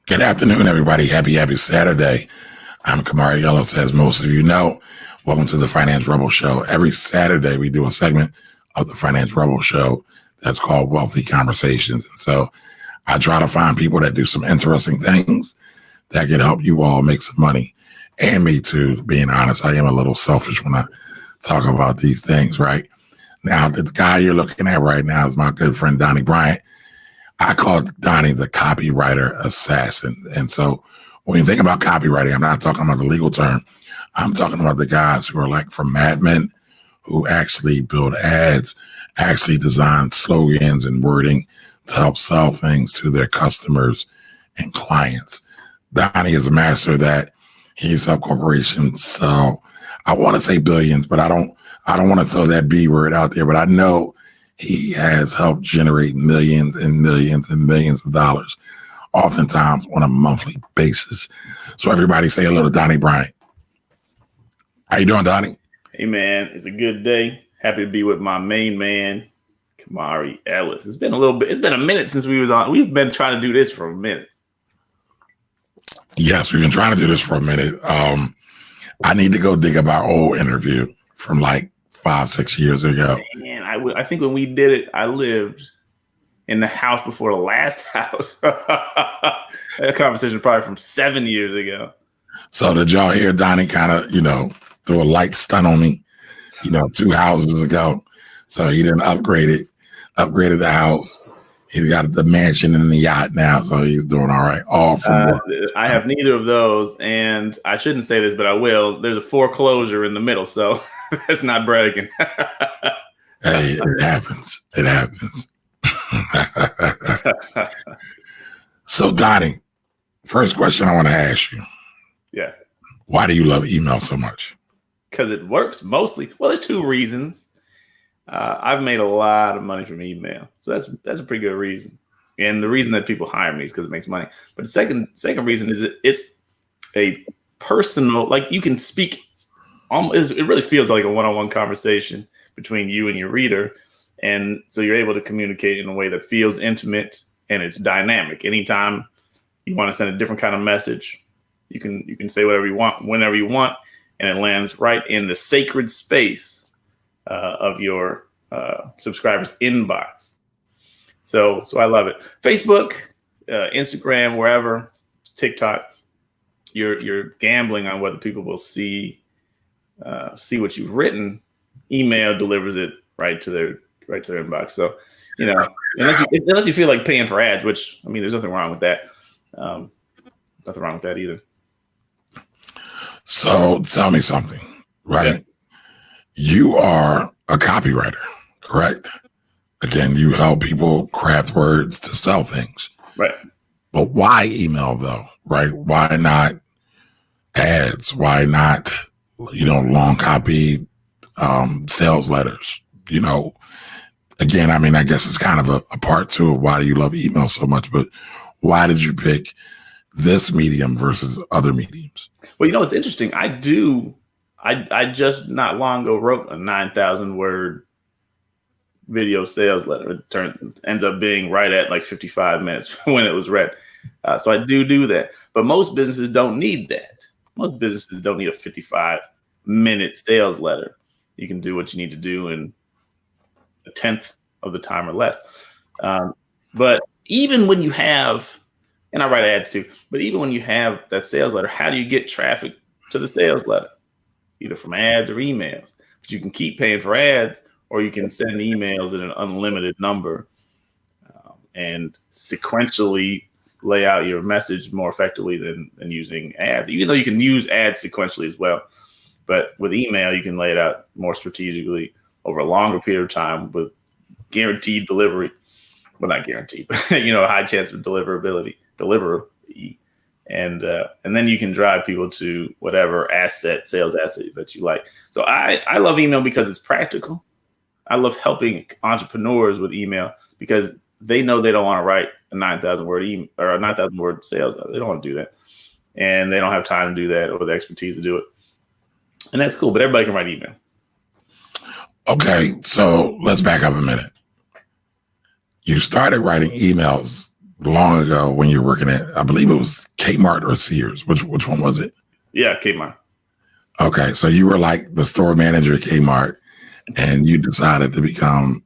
Good afternoon, everybody. Happy Saturday. I'm Kamari Ellis, as most of you know. Welcome to the Finance Rebel Show. Every Saturday, we do a segment of the Finance Rebel Show that's called Wealthy Conversations. And so I try to find people that do some interesting things that can help you all make some money. And me too, being honest. I am a little selfish when I talk about these things, right? Now, the guy you're looking at right now is my good friend, Donnie Bryant. I call Donnie the copywriter assassin. And so when you think about copywriting, I'm not talking about the legal term. I'm talking about the guys who are like from Mad Men, who actually build ads, actually design slogans and wording to help sell things to their customers and clients. Donnie is a master of that. He's helped corporations sell, I want to say billions, but I don't want to throw that B word out there, but I know he has helped generate millions and millions and millions of dollars, oftentimes on a monthly basis. So everybody say hello to Donnie Bryant. How you doing, Donnie? Hey, man, it's a good day. Happy to be with my main man, Kamari Ellis. It's been a minute since we was on. We've been trying to do this for a minute. Yes, we've been trying to do this for a minute. I need to go dig up our old interview from like 5-6 years ago. Man, I think when we did it, I lived in the house before the last house. That conversation probably from 7 years ago. So did y'all hear Donnie kind of, do a light stunt on me, 2 houses ago? So he didn't upgraded the house. He's got the mansion and the yacht now, so he's doing all right. All from I have neither of those, and I shouldn't say this, but I will. There's a foreclosure in the middle, so that's not bragging. Hey, it happens. It happens. So, Donnie, first question I want to ask you. Yeah. Why do you love email so much? Because it works mostly. Well, there's 2 reasons. I've made a lot of money from email, so that's a pretty good reason. And the reason that people hire me is because it makes money. But the second reason is it's a personal, like you can speak. It really feels like a one-on-one conversation between you and your reader, and so you're able to communicate in a way that feels intimate and it's dynamic. Anytime you want to send a different kind of message, you can say whatever you want, whenever you want, and it lands right in the sacred space of your subscribers' inbox. So I love it. Facebook, Instagram, wherever, TikTok, you're gambling on whether people will see what you've written. Email delivers it right to their inbox. So, unless you feel like paying for ads, which, I mean, there's nothing wrong with that. Nothing wrong with that either. So tell me something, right? Yeah. You are a copywriter, correct? Again, you help people craft words to sell things. Right. But why email though, right? Why not ads? Why not, long copy sales letters? Again, I mean, I guess it's kind of a part 2 of why do you love email so much, but why did you pick this medium versus other mediums? Well, it's interesting. I just not long ago wrote a 9,000 word video sales letter. It ends up being right at like 55 minutes when it was read. So I do that. But most businesses don't need that. Most businesses don't need a 55-minute sales letter. You can do what you need to do in a 10th of the time or less. But even when you have, and I write ads too, but even when you have that sales letter, how do you get traffic to the sales letter? Either from ads or emails. But you can keep paying for ads, or you can send emails at an unlimited number and sequentially lay out your message more effectively than using ads, even though you can use ads sequentially as well. But with email, you can lay it out more strategically over a longer period of time with guaranteed delivery. Well, not guaranteed, but a high chance of delivery. And then you can drive people to whatever sales asset that you like. So I love email because it's practical. I love helping entrepreneurs with email because they know they don't want to write a 9,000 word email or a 9,000 word sales. They don't want to do that. And they don't have time to do that or the expertise to do it. And that's cool, but everybody can write email. Okay, so let's back up a minute. You started writing emails long ago when you were working at, I believe it was Kmart or Sears. Which one was it? Yeah, Kmart. Okay, so you were like the store manager at Kmart, and you decided to become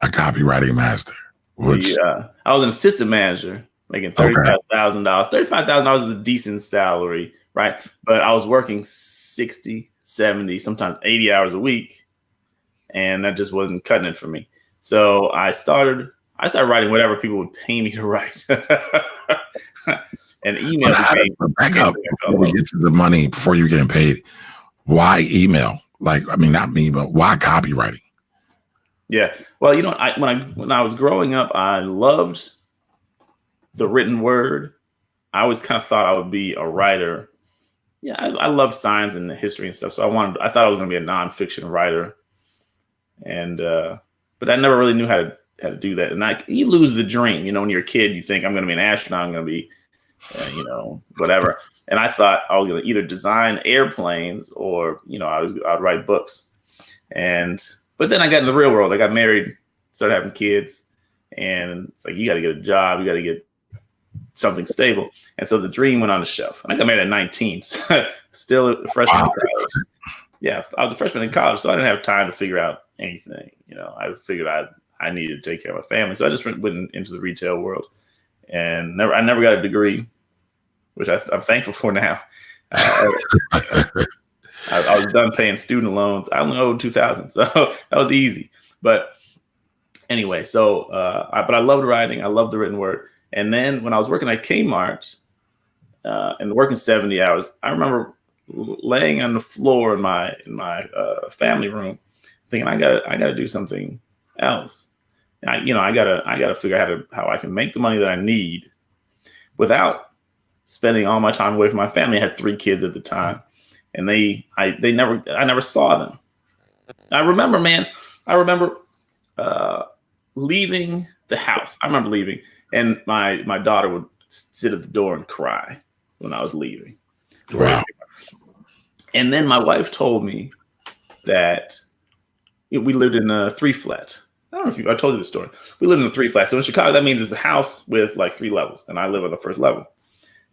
a copywriting master. Which Yeah, I was an assistant manager making $35,000. $35,000 is a decent salary, right? But I was working 60, 70, sometimes 80 hours a week, and that just wasn't cutting it for me. So I started writing whatever people would pay me to write. And email back up before we get to the money, before you're getting paid. Why email? Like, I mean, not me, but why copywriting? Yeah. Well, you know, when I was growing up, I loved the written word. I always kind of thought I would be a writer. Yeah, I love science and history and stuff. So I thought I was going to be a nonfiction writer. And but I never really knew how to do that. And you lose the dream. You know, when you're a kid, you think I'm going to be an astronaut. I'm going to be, you know, whatever. And I thought I was going to either design airplanes or, you know, I'd write books. But then I got in the real world. I got married, started having kids, and it's like, you got to get a job. You got to get something stable. And so the dream went on the shelf. And I got married at 19, still a freshman in college. Yeah, I was a freshman in college, so I didn't have time to figure out anything. You know, I figured I needed to take care of my family. So I just went into the retail world, and I never got a degree, which I'm thankful for now. I was done paying student loans. I only owed $2,000, so that was easy. But anyway, so but I loved writing. I loved the written word. And then when I was working at Kmart and working 70 hours, I remember laying on the floor in my family room, thinking I gotta do something else. And I gotta figure out how I can make the money that I need without spending all my time away from my family. I had 3 kids at the time, and I never saw them. I remember leaving the house. I remember leaving, and my daughter would sit at the door and cry when I was leaving. Wow. And then my wife told me that we lived in a 3-flat. I don't know if I told you the story. We lived in a 3-flat. So in Chicago, that means it's a house with like 3 levels, and I live on the first level.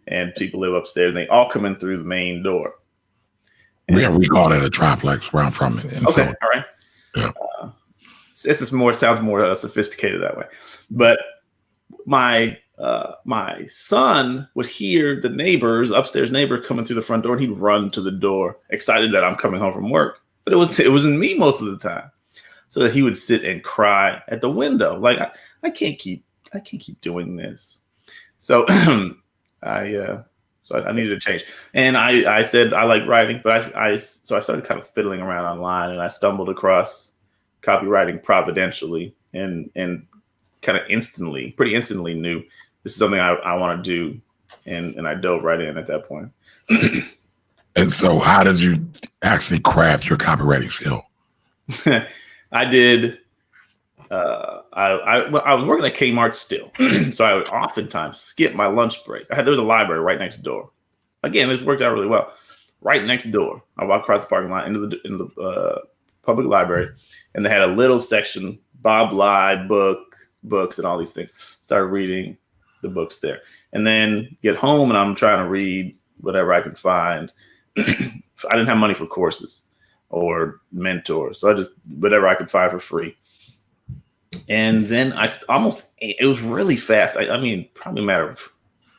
And people live upstairs, and they all come in through the main door. And we call it a triplex where I'm from. Okay, all right. Yeah. Sounds more sophisticated that way. But my son would hear the upstairs neighbor coming through the front door, and he'd run to the door, excited that I'm coming home from work. But it wasn't me most of the time. So that he would sit and cry at the window, like I can't keep doing this. So I needed to change. And I said I like writing, but so I started kind of fiddling around online, and I stumbled across copywriting providentially, and kind of pretty instantly knew this is something I want to do, and I dove right in at that point. And so how did you actually craft your copywriting skill? I did. I was working at Kmart still, so I would oftentimes skip my lunch break. There was a library right next door. Again, this worked out really well. Right next door, I walked across the parking lot into the public library, and they had a little section, Bob Bly books and all these things. Started reading the books there, and then get home, and I'm trying to read whatever I can find. I didn't have money for courses or mentors, so I just whatever I could find for free. And then it was really fast. I mean, probably a matter of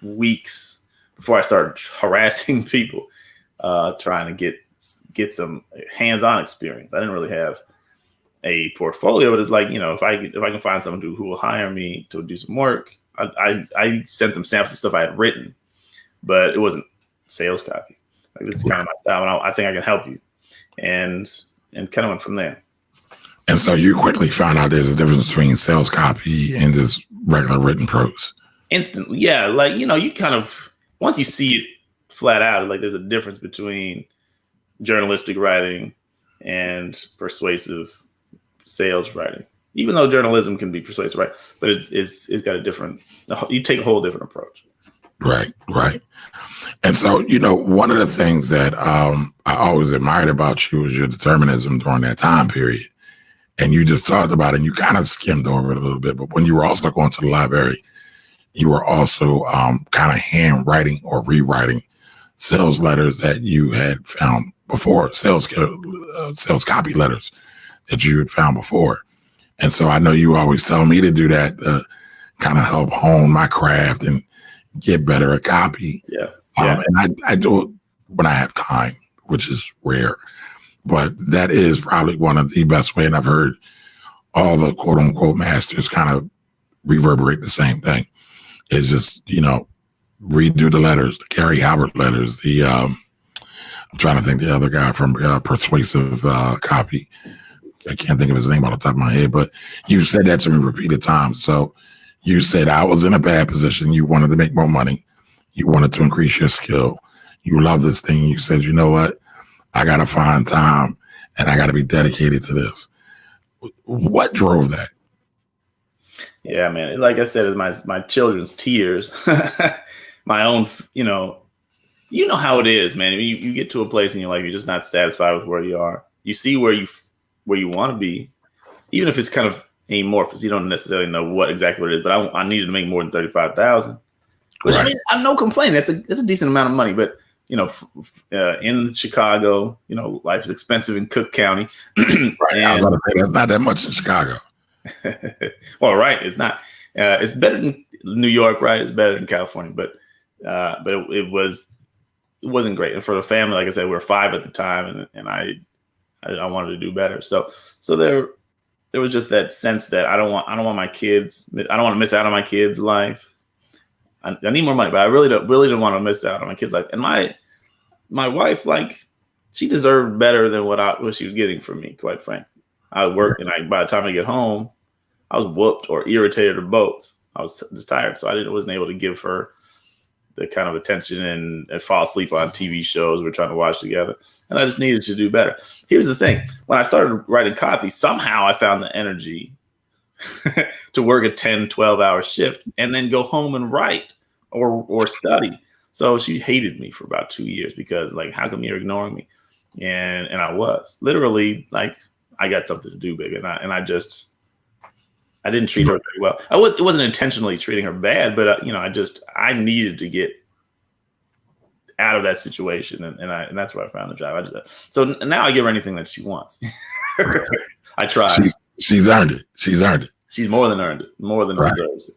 weeks before I started harassing people, trying to get some hands-on experience. I didn't really have a portfolio, but it's like, you know, if I can find someone who will hire me to do some work, I sent them samples of stuff I had written, but it wasn't sales copy. Like, this is kind of my style, and I think I can help you, and kind of went from there. And so you quickly found out there's a difference between sales copy and just regular written prose. Instantly, yeah. Like, you know, you kind of, once you see it flat out, like there's a difference between journalistic writing and persuasive sales writing. Even though journalism can be persuasive, right? But it's got a different, you take a whole different approach. Right. And so, you know, one of the things that I always admired about you was your determinism during that time period. And you just talked about it, and you kind of skimmed over it a little bit. But when you were also going to the library, you were also kind of handwriting or rewriting sales letters that you had found before, sales copy letters that you had found before. And so I know you always tell me to do that to kind of help hone my craft and get better at copy. Yeah. And I do it when I have time, which is rare. But that is probably one of the best way. And I've heard all the quote unquote masters kind of reverberate the same thing. It's just, redo the letters, the Gary Halbert letters, I'm trying to think the other guy from Persuasive Copy. I can't think of his name off the top of my head, but you said that to me repeated times. So you said I was in a bad position. You wanted to make more money. You wanted to increase your skill. You love this thing. You said, you know what? I got to find time and I got to be dedicated to this. What drove that? Yeah, man. Like I said, it's my children's tears, my own, you know how it is, man. You get to a place in your life, you're just not satisfied with where you are. You see where you want to be, even if it's kind of amorphous. You don't necessarily know what it is, but I needed to make more than 35,000, which, right. I mean, I'm no complaining. It's a decent amount of money, but in Chicago, life is expensive in Cook County. Right. I was going to say that's not that much in Chicago. Well, right. It's not. It's better than New York, right? It's better than California, but it wasn't great. And for the family, like I said, we were 5 at the time, and I wanted to do better. So there was just that sense that I don't want my kids. I don't want to miss out on my kids' life. I need more money, but I really didn't want to miss out on my kids' life. And my wife, like, she deserved better than what she was getting from me, quite frankly. I worked, and by the time I get home, I was whooped or irritated or both. I was just tired, so I wasn't able to give her the kind of attention and fall asleep on TV shows we're trying to watch together. And I just needed to do better. Here's the thing. When I started writing copy, somehow I found the energy to work a 10, 12-hour shift and then go home and write or study. So she hated me for about 2 years because, like, how come you're ignoring me? And I was literally, like, I got something to do big, and I didn't treat her very well. It wasn't intentionally treating her bad, but I needed to get out of that situation, and that's where I found the job. So now I give her anything that she wants. I try. She's earned it. She's earned it. She's more than earned it. More than deserves it.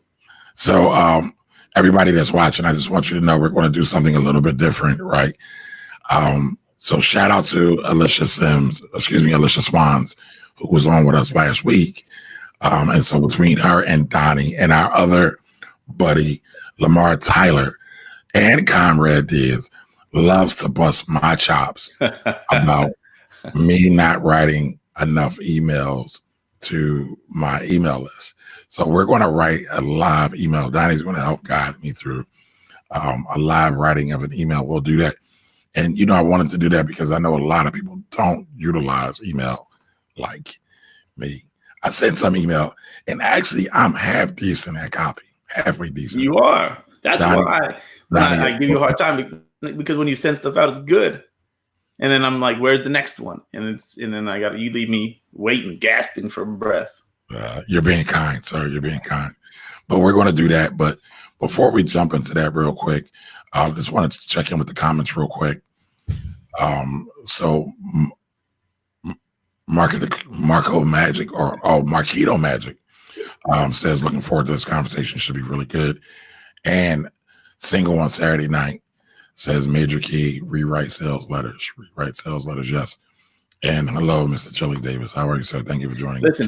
So everybody that's watching, I just want you to know we're going to do something a little bit different, right? So shout out to Alicia Swans, who was on with us last week. And so between her and Donnie and our other buddy, Lamar Tyler, and Conrad Diaz, loves to bust my chops about me not writing enough emails to my email list. So we're going to write a live email. Donnie's going to help guide me through a live writing of an email. We'll do that. And, I wanted to do that because I know a lot of people don't utilize email like me. I sent some email, and actually I'm half decent at copy, halfway decent. You are. That's why I give you a hard time, because when you send stuff out, it's good. And then I'm like, where's the next one? And then you leave me waiting, gasping for breath. You're being kind, sir. You're being kind. But we're going to do that. But before we jump into that real quick, I just wanted to check in with the comments real quick. So Marco Magic Marquito Magic says, looking forward to this conversation. Should be really good. And Single on Saturday Night says, Major Key, rewrite sales letters. Yes. And hello, Mr. Chili Davis. How are you, sir? Thank you for joining us.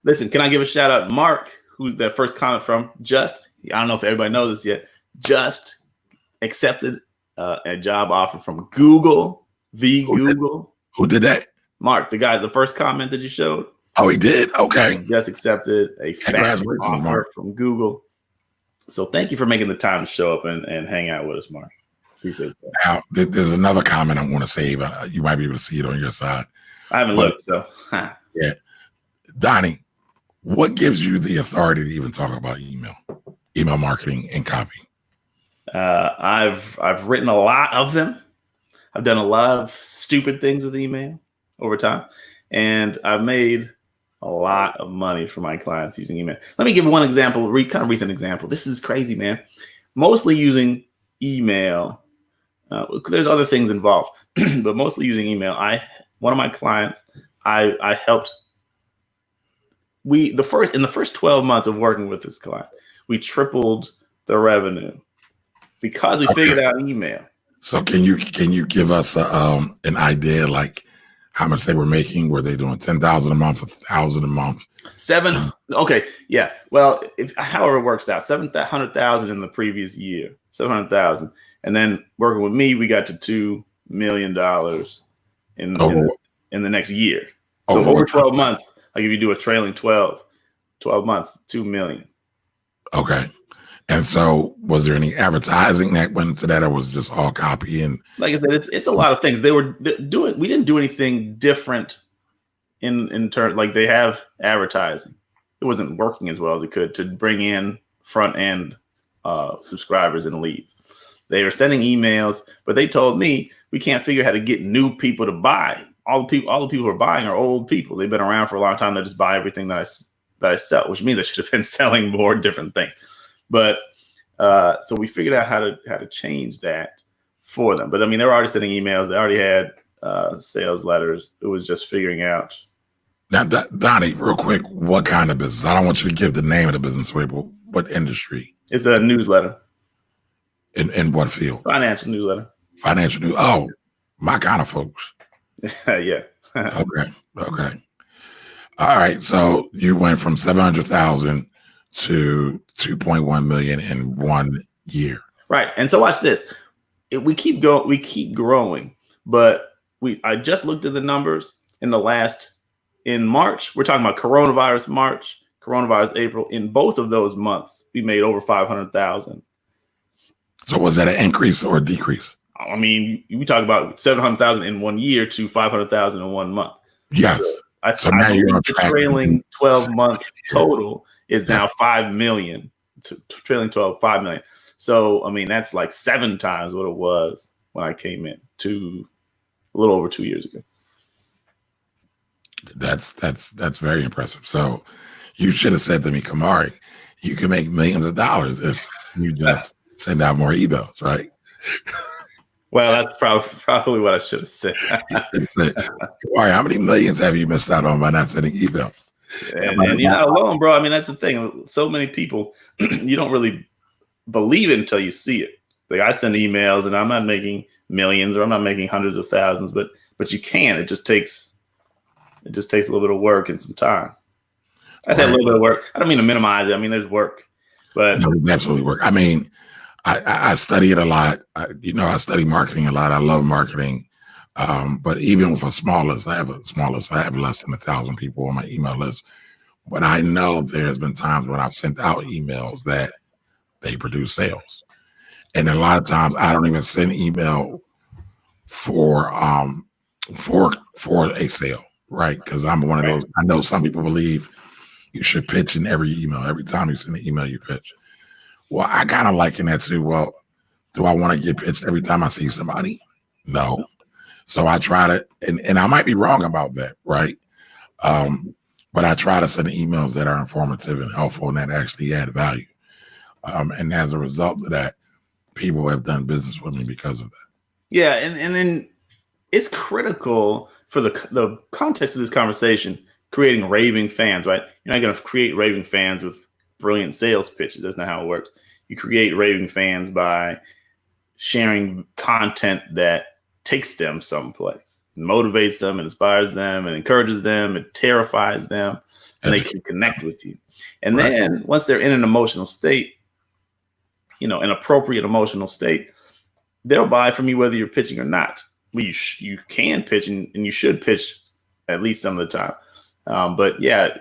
Listen, can I give a shout out? Mark, who's that first comment from, I don't know if everybody knows this yet, just accepted a job offer from Google. Google. Who did that? Mark, the first comment that you showed. Oh, he did? Okay. Just accepted a fast offer from Google. So thank you for making the time to show up and hang out with us, Mark. Appreciate that. Now, there's another comment I want to save. You might be able to see it on your side. I haven't looked, so. Yeah. Donnie, what gives you the authority to even talk about email marketing and copy? I've written a lot of them. I've done a lot of stupid things with email over time, and I've made a lot of money for my clients using email. Let me give one example, kind of recent example. This is crazy, man. Mostly using email. There's other things involved, but mostly using email. One of my clients, I helped. In the first 12 months of working with this client, we tripled the revenue because we figured out email. So can you give us an idea, like how much they were making? Were they doing 10,000 a month, 1,000 a month? Okay, yeah. Well, however it works out, 700,000 in the previous year, 700,000, and then working with me, we got to $2 million in the next year. So over 12 months, like if you do a trailing 12 months, 2 million. Okay. And so was there any advertising that went into that, or was it just all copy? And like I said, it's a lot of things. We didn't do anything different in turn. Like they have advertising. It wasn't working as well as it could to bring in front end subscribers and leads. They were sending emails, but they told me we can't figure out how to get new people to buy. All the people who are buying are old people. They've been around for a long time. They just buy everything that I sell, which means I should have been selling more different things. But so we figured out how to change that for them. But I mean, they were already sending emails. They already had sales letters. It was just figuring out. Now, Donnie, real quick, what kind of business? I don't want you to give the name of the business away, but what industry? It's a newsletter. In what field? Financial newsletter. Financial news. Oh, my kind of folks. Yeah. Okay. All right. So you went from 700,000 to 2.1 million in 1 year. Right. And so watch this. We keep growing, but I just looked at the numbers in March. We're talking about coronavirus March, coronavirus April. In both of those months, we made over 500,000. So was that an increase or a decrease? I mean, we talk about 700,000 in 1 year to 500,000 in 1 month. Yes. So now you're on track. Trailing 12 months total is now 5 million. Trailing 12, 5 million. So I mean, that's like 7 times what it was when I came in a little over 2 years ago. That's very impressive. So you should have said to me, Kamari, you can make millions of dollars if you just send out more emails, right? Well, that's probably what I should have said. Kamari, how many millions have you missed out on by not sending emails? And you're not alone, bro. I mean, that's the thing. So many people, you don't really believe it until you see it. Like I send emails and I'm not making millions or I'm not making hundreds of thousands, but you can. It just takes a little bit of work and some time. I say a little bit of work. I don't mean to minimize it. I mean, there's work, but no, there's absolutely work. I mean, I study it a lot. I study marketing a lot. I love marketing. But even with I have less than 1,000 people on my email list. But I know there's been times when I've sent out emails that they produce sales. And a lot of times I don't even send email for a sale, right? Because I'm one of those. I know some people believe you should pitch in every email. Every time you send an email, you pitch. Well, I kind of liken that to, well, do I want to get pitched every time I see somebody? No. So I try to, and I might be wrong about that, right? But I try to send emails that are informative and helpful and that actually add value. And as a result of that, people have done business with me because of that. Yeah, and then it's critical for the context of this conversation, creating raving fans, right? You're not going to create raving fans with brilliant sales pitches. That's not how it works. You create raving fans by sharing content that takes them someplace, motivates them, and inspires them, and encourages them, and terrifies them, and they can connect with you. And then once they're in an emotional state, an appropriate emotional state, they'll buy from you whether you're pitching or not. Well, you can pitch and you should pitch at least some of the time. But yeah,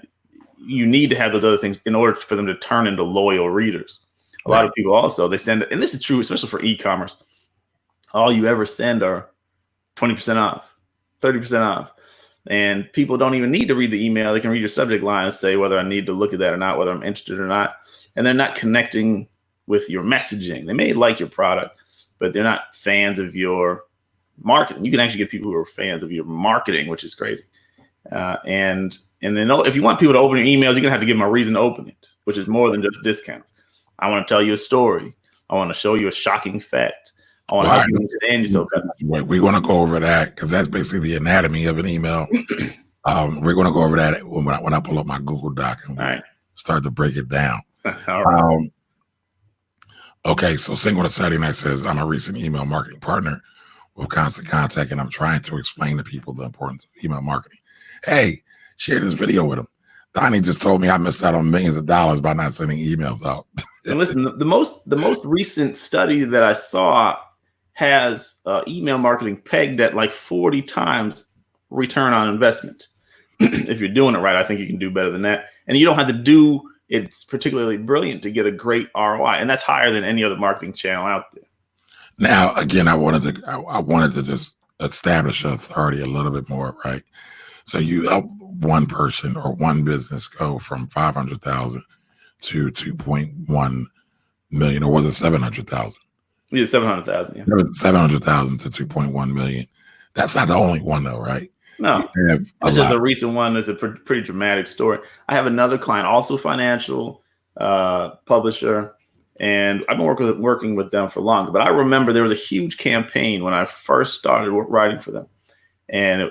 you need to have those other things in order for them to turn into loyal readers. A lot of people also, they send, and this is true, especially for e-commerce, all you ever send are 20% off, 30% off. And people don't even need to read the email. They can read your subject line and say whether I need to look at that or not, whether I'm interested or not. And they're not connecting with your messaging. They may like your product, but they're not fans of your marketing. You can actually get people who are fans of your marketing, which is crazy. And And then if you want people to open your emails, you're gonna have to give them a reason to open it, which is more than just discounts. I want to tell you a story. I want to show you a shocking fact. I want to help you understand yourself better. We're going to go over that because that's basically the anatomy of an email. We're going to go over that when I pull up my Google Doc and we start to break it down. All right. Okay, so Single on a Saturday Night says, I'm a recent email marketing partner with Constant Contact, and I'm trying to explain to people the importance of email marketing. Hey, share this video with them. Donnie just told me I missed out on millions of dollars by not sending emails out. And listen, the most recent study that I saw has email marketing pegged at like 40 times return on investment. If you're doing it right, I think you can do better than that. And you don't have to do it's particularly brilliant to get a great ROI, and that's higher than any other marketing channel out there. Now, again, I wanted to just establish authority a little bit more, right? So you help one person or one business go from 500,000 to 2.1 million, or was it 700,000? Yeah, 700,000. Yeah, 700,000 to 2.1 million. That's not the only one, though, right? No, it's just a recent one. That's a pretty dramatic story. I have another client, also financial publisher, and I've been working with them for long. But I remember there was a huge campaign when I first started writing for them, and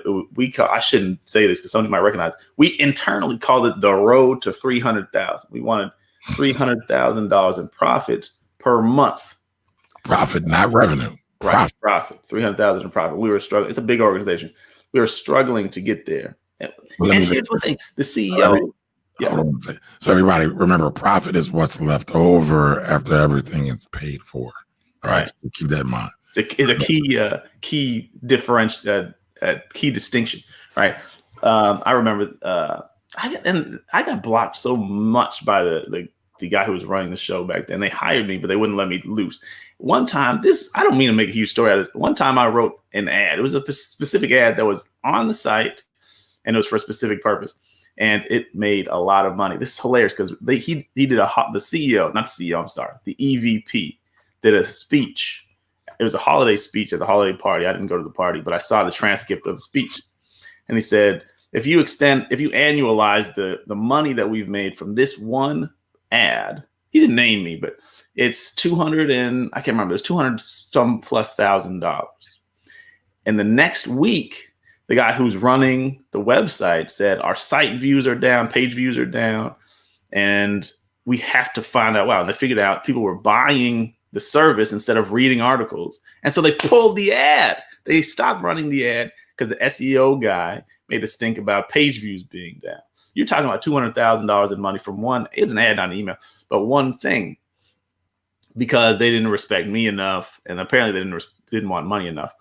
I shouldn't say this because somebody might recognize it. We internally called it the road to 300,000. We wanted $300,000 in profit per month. Profit, not revenue. Profit. 300,000 in profit. We were struggling. It's a big organization. We were struggling to get there. And here's the thing: the CEO. So everybody, remember, profit is what's left over after everything is paid for. All right, so keep that in mind. It's a key distinction, right? I remember I got blocked so much by the guy who was running the show back then. They hired me, but they wouldn't let me loose. One time, I don't mean to make a huge story out of this. One time I wrote an ad. It was a specific ad that was on the site, and it was for a specific purpose. And it made a lot of money. This is hilarious because he did the CEO, not the CEO, I'm sorry, the EVP did a speech. It was a holiday speech at the holiday party. I didn't go to the party, but I saw the transcript of the speech. And he said, if you annualize the money that we've made from this one ad, he didn't name me, but it's 200 and I can't remember. It's 200 some plus $1,000. And the next week, the guy who's running the website said our site views are down, page views are down, and we have to find out. Wow. And they figured out people were buying the service instead of reading articles. And so they pulled the ad. They stopped running the ad because the SEO guy made a stink about page views being down. You're talking about $200,000 in money from one. It's an ad on email, but one thing, because they didn't respect me enough, and apparently they didn't want money enough.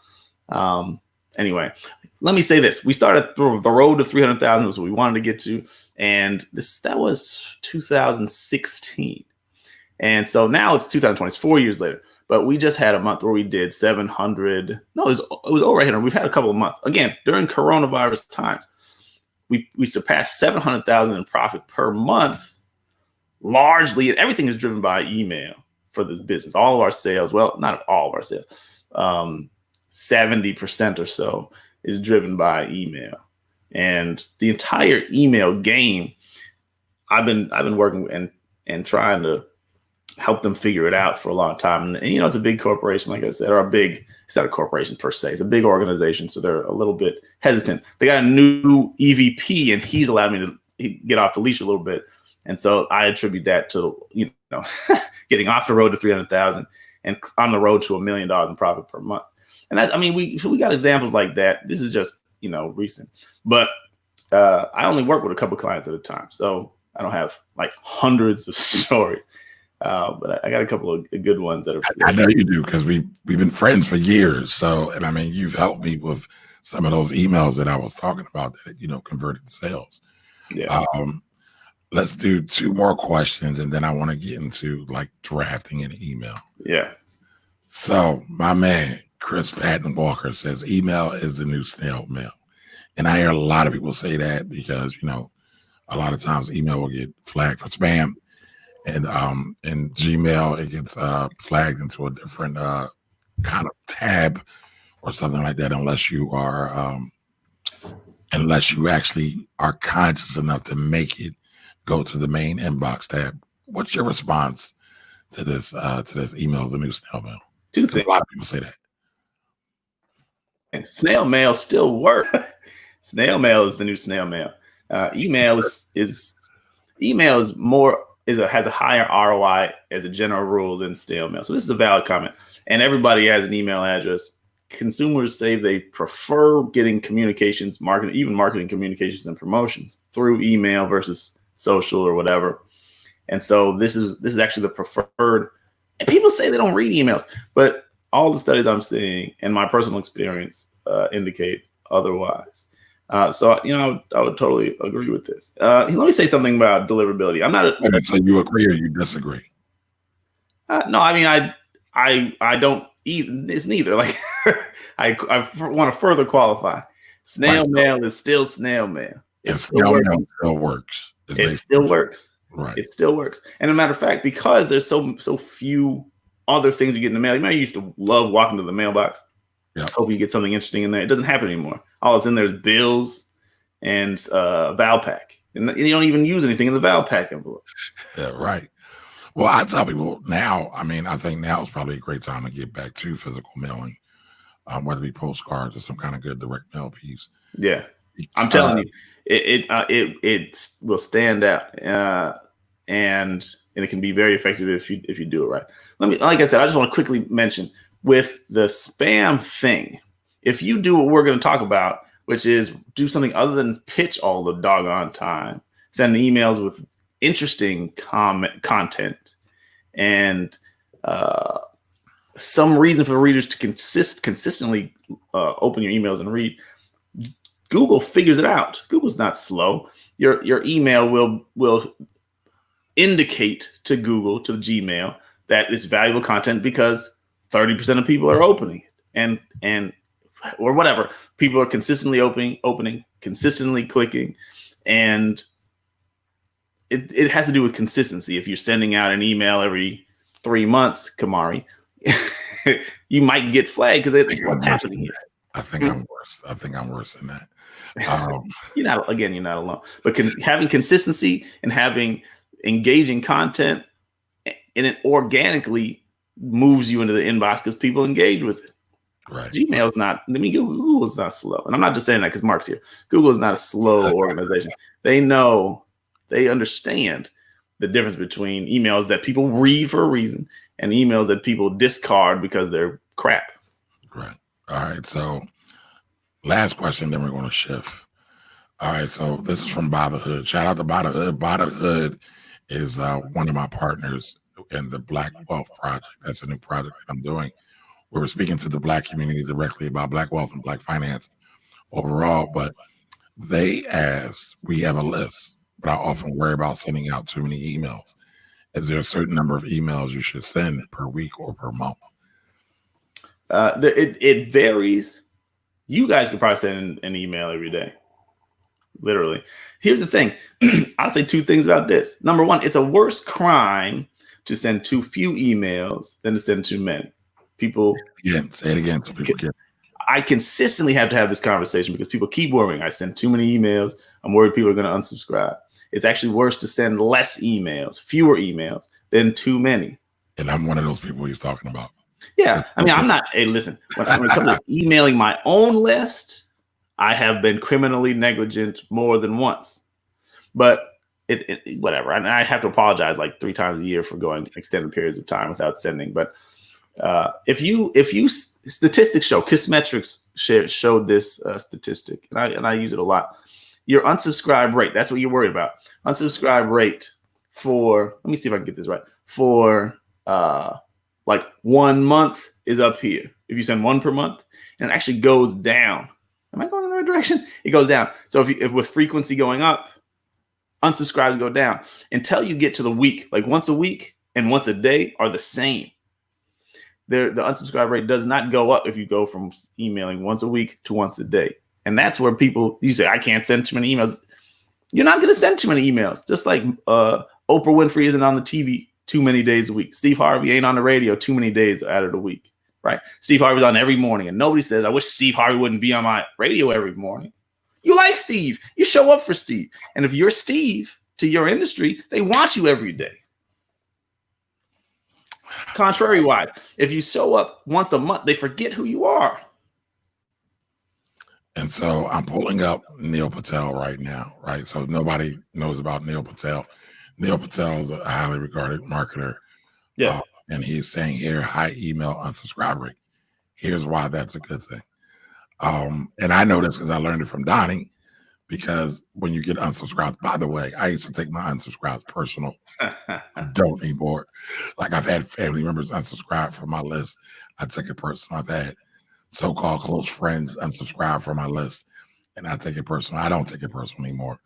Anyway, let me say this: we started the road to 300,000 was what we wanted to get to, and that was 2016, and so now it's 2020. It's 4 years later, but we just had a month where we did 700. No, it was over 800. We've had a couple of months again during coronavirus times. We surpassed 700,000 in profit per month. Largely, and everything is driven by email for this business. All of our sales, well, not all of our sales, 70% or so is driven by email. And the entire email game, I've been working and trying to help them figure it out for a long time. And it's a big corporation, like I said, or it's not a corporation per se. It's a big organization, so they're a little bit hesitant. They got a new EVP, and he's allowed me to get off the leash a little bit. And so I attribute that to, getting off the road to 300,000 and on the road to $1 million in profit per month. And we got examples like that. This is just, recent, but I only work with a couple clients at a time. So I don't have like hundreds of stories, but I got a couple of good ones that are. I know you do, because we've been friends for years. So, and you've helped me with some of those emails that I was talking about that, converted to sales. Yeah. Let's do two more questions, and then I want to get into like drafting an email. Yeah. So my man, Chris Patton Walker, says email is the new snail mail. And I hear a lot of people say that because, a lot of times email will get flagged for spam, and in Gmail, it gets flagged into a different kind of tab or something like that, unless you are unless you actually are conscious enough to make it go to the main inbox tab. What's your response to this? Email is the new snail mail. Two 'Cause things. a lot of people say that. And snail mail still works. Snail mail is the new snail mail. Email is more has a higher ROI as a general rule than snail mail. So this is a valid comment. And everybody has an email address. Consumers say they prefer getting communications, marketing communications and promotions through email versus social or whatever. And so this is actually the preferred. And people say they don't read emails, but all the studies I'm seeing and my personal experience indicate otherwise. So I would totally agree with this. Let me say something about deliverability. I'm not. So you agree or you disagree? No, I mean I don't. It's neither. Like I want to further qualify. Snail mail is still snail mail. Snail mail still works. It still works. Right. It still works. And a matter of fact, because there's so few other things you get in the mail. You know, I used to love walking to the mailbox. Yeah. Hope you get something interesting in there. It doesn't happen anymore. All that's in there is bills and Valpak. And you don't even use anything in the Valpak envelope. Yeah, right. Well, I tell people now, I mean, I think now is probably a great time to get back to physical mailing, whether it be postcards or some kind of good direct mail piece. Yeah. I'm telling you, it will stand out, and it can be very effective if you do it right. Like I said, I just want to quickly mention with the spam thing, if you do what we're going to talk about, which is do something other than pitch all the doggone time, send emails with interesting content and some reason for readers to consistently open your emails and read. Google figures it out. Google's not slow. Your email will indicate to Google, to Gmail, that it's valuable content because 30% of people are opening it, and or whatever. People are consistently opening, consistently clicking, and it has to do with consistency. If you're sending out an email every 3 months, Kamari, you might get flagged because what's happening here. I think I'm worse. I think I'm worse than that. You're not alone. But having consistency and having engaging content, and it organically moves you into the inbox because people engage with it. Right. Gmail is not. I mean, Google is not slow, and I'm not just saying that because Mark's here. Google is not a slow organization. They understand the difference between emails that people read for a reason and emails that people discard because they're crap. Right. All right. So last question, then we're going to shift. All right. So this is from Bob the Hood. Shout out to Bob the Hood. Bob the Hood is one of my partners in the Black Wealth Project. That's a new project that I'm doing. We're speaking to the Black community directly about Black wealth and Black finance overall, but they ask, we have a list, but I often worry about sending out too many emails. Is there a certain number of emails you should send per week or per month? It varies. You guys could probably send an email every day. Literally. Here's the thing. I'll say two things about this. Number one, it's a worse crime to send too few emails than to send too many. People. Again, say it again so people get. I consistently have to have this conversation because people keep worrying. I send too many emails. I'm worried people are going to unsubscribe. It's actually worse to send less emails, fewer emails than too many. And I'm one of those people he's talking about. Yeah. I mean, I'm not. Hey, listen, when it comes to emailing my own list, I have been criminally negligent more than once. But whatever. And I have to apologize like 3 times a year for going extended periods of time without sending. But if you statistics show, Kissmetrics showed this statistic, and I use it a lot. Your unsubscribe rate, that's what you're worried about. Unsubscribe rate for, let me see if I can get this right, for like 1 month is up here. If you send one per month, and it actually goes down. Am I going in the right direction? It goes down. So if with frequency going up, unsubscribes go down until you get to the week. Like once a week and once a day are the same. The unsubscribe rate does not go up if you go from emailing once a week to once a day. And that's where you say, I can't send too many emails. You're not going to send too many emails. Just like Oprah Winfrey isn't on the TV too many days a week. Steve Harvey ain't on the radio too many days out of the week, right? Steve Harvey's on every morning. And nobody says, I wish Steve Harvey wouldn't be on my radio every morning. You like Steve. You show up for Steve. And if you're Steve to your industry, they want you every day. Contrary wise, if you show up once a month, they forget who you are. And so I'm pulling up Neil Patel right now, right? So nobody knows about Neil Patel. Neil Patel is a highly regarded marketer. Yeah. And he's saying here, high email unsubscribe rate. Here's why that's a good thing. And I know this because I learned it from Donnie, because when you get unsubscribed, by the way, I used to take my unsubscribes personal. I don't anymore. Like, I've had family members unsubscribe from my list. I take it personal. I've had so-called close friends unsubscribe from my list, and I take it personal. I don't take it personal anymore.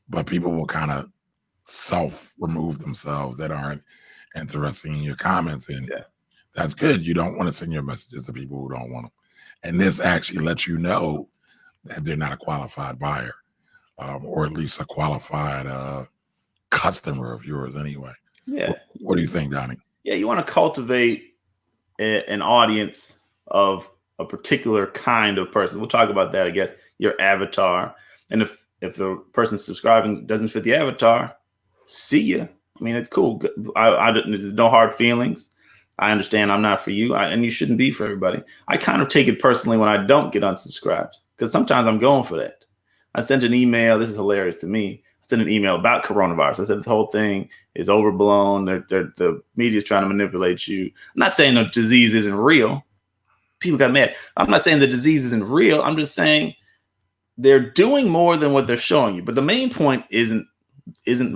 But people will kind of self-remove themselves that aren't interested in your comments, and that's good. You don't want to send your messages to people who don't want them. And this actually lets you know that they're not a qualified buyer, or at least a qualified customer of yours anyway. Yeah. What do you think, Donnie? Yeah, you want to cultivate an audience of a particular kind of person. We'll talk about that, I guess, your avatar. And if the person subscribing doesn't fit the avatar, see ya. I mean, it's cool. There's no hard feelings. I understand I'm not for you, and you shouldn't be for everybody. I kind of take it personally when I don't get unsubscribes, because sometimes I'm going for that. I sent an email. This is hilarious to me. I sent an email about coronavirus. I said the whole thing is overblown. The media is trying to manipulate you. I'm not saying the disease isn't real. People got mad. I'm not saying the disease isn't real. I'm just saying they're doing more than what they're showing you. But the main point isn't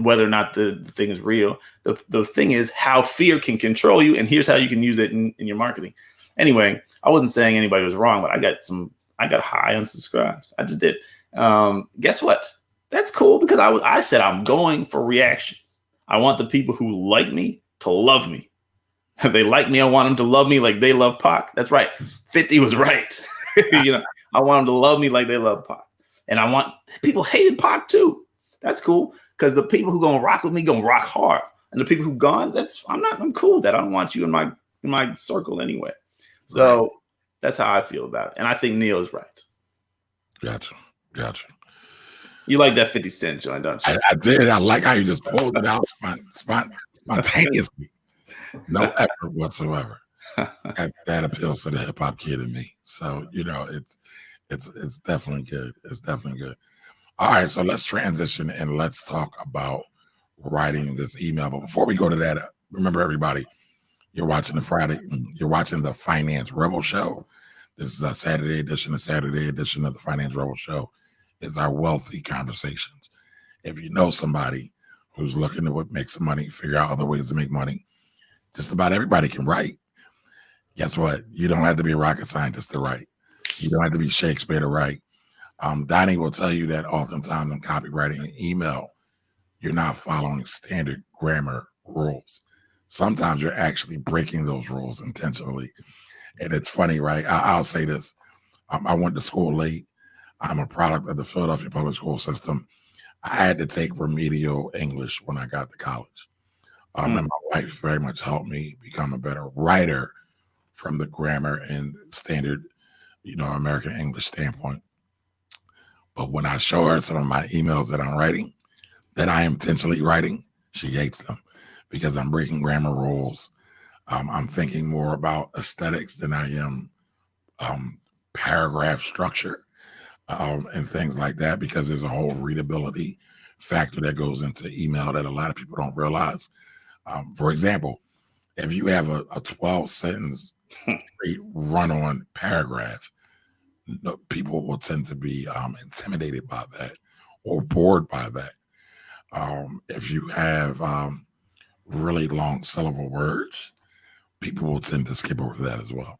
whether or not the thing is real. The thing is how fear can control you, and here's how you can use it in your marketing. Anyway, I wasn't saying anybody was wrong, but I got high unsubscribes. I just did. Guess what? That's cool, because I said I'm going for reactions. I want the people who like me to love me. If they like me, I want them to love me like they love Pac. That's right. 50 was right. I want them to love me like they love Pac. And I want people hated Pac too. That's cool, because the people who gonna rock with me gonna rock hard, and the people who gone, I'm cool with that. I don't want you in my circle anyway. So that's how I feel about it, and I think Neil is right. Gotcha. You like that 50 Cent joint, don't you? I did. I like how you just pulled it out spontaneously, no effort whatsoever. That appeals to the hip hop kid in me. So it's definitely good. It's definitely good. All right, so let's transition and let's talk about writing this email. But before we go to that, remember, everybody, you're watching the Finance Rebel Show. This is a Saturday edition. The Saturday edition of the Finance Rebel Show is our wealthy conversations. If you know somebody who's looking to make some money, figure out other ways to make money, just about everybody can write. Guess what? You don't have to be a rocket scientist to write. You don't have to be Shakespeare to write. Donnie will tell you that oftentimes in copywriting an email, you're not following standard grammar rules. Sometimes you're actually breaking those rules intentionally. And it's funny, right? I'll say this. I went to school late. I'm a product of the Philadelphia public school system. I had to take remedial English when I got to college. And my wife very much helped me become a better writer from the grammar and standard, American English standpoint. But when I show her some of my emails that I'm writing, that I am intentionally writing, she hates them, because I'm breaking grammar rules. I'm thinking more about aesthetics than I am paragraph structure and things like that, because there's a whole readability factor that goes into email that a lot of people don't realize. For example, if you have a 12-sentence straight run-on paragraph, people will tend to be intimidated by that or bored by that. If you have really long syllable words, people will tend to skip over that as well.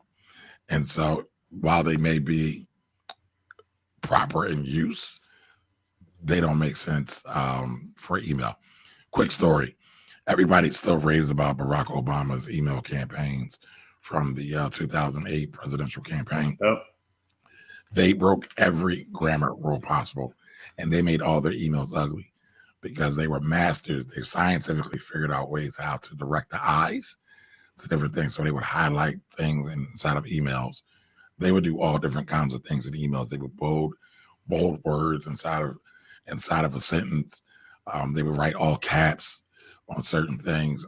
And so while they may be proper in use, they don't make sense for email. Quick story. Everybody still raves about Barack Obama's email campaigns from the 2008 presidential campaign. Yep. They broke every grammar rule possible, and they made all their emails ugly because they were masters. They scientifically figured out ways how to direct the eyes to different things. So they would highlight things inside of emails. They would do all different kinds of things in emails. They would bold, bold words inside of a sentence. They would write all caps on certain things.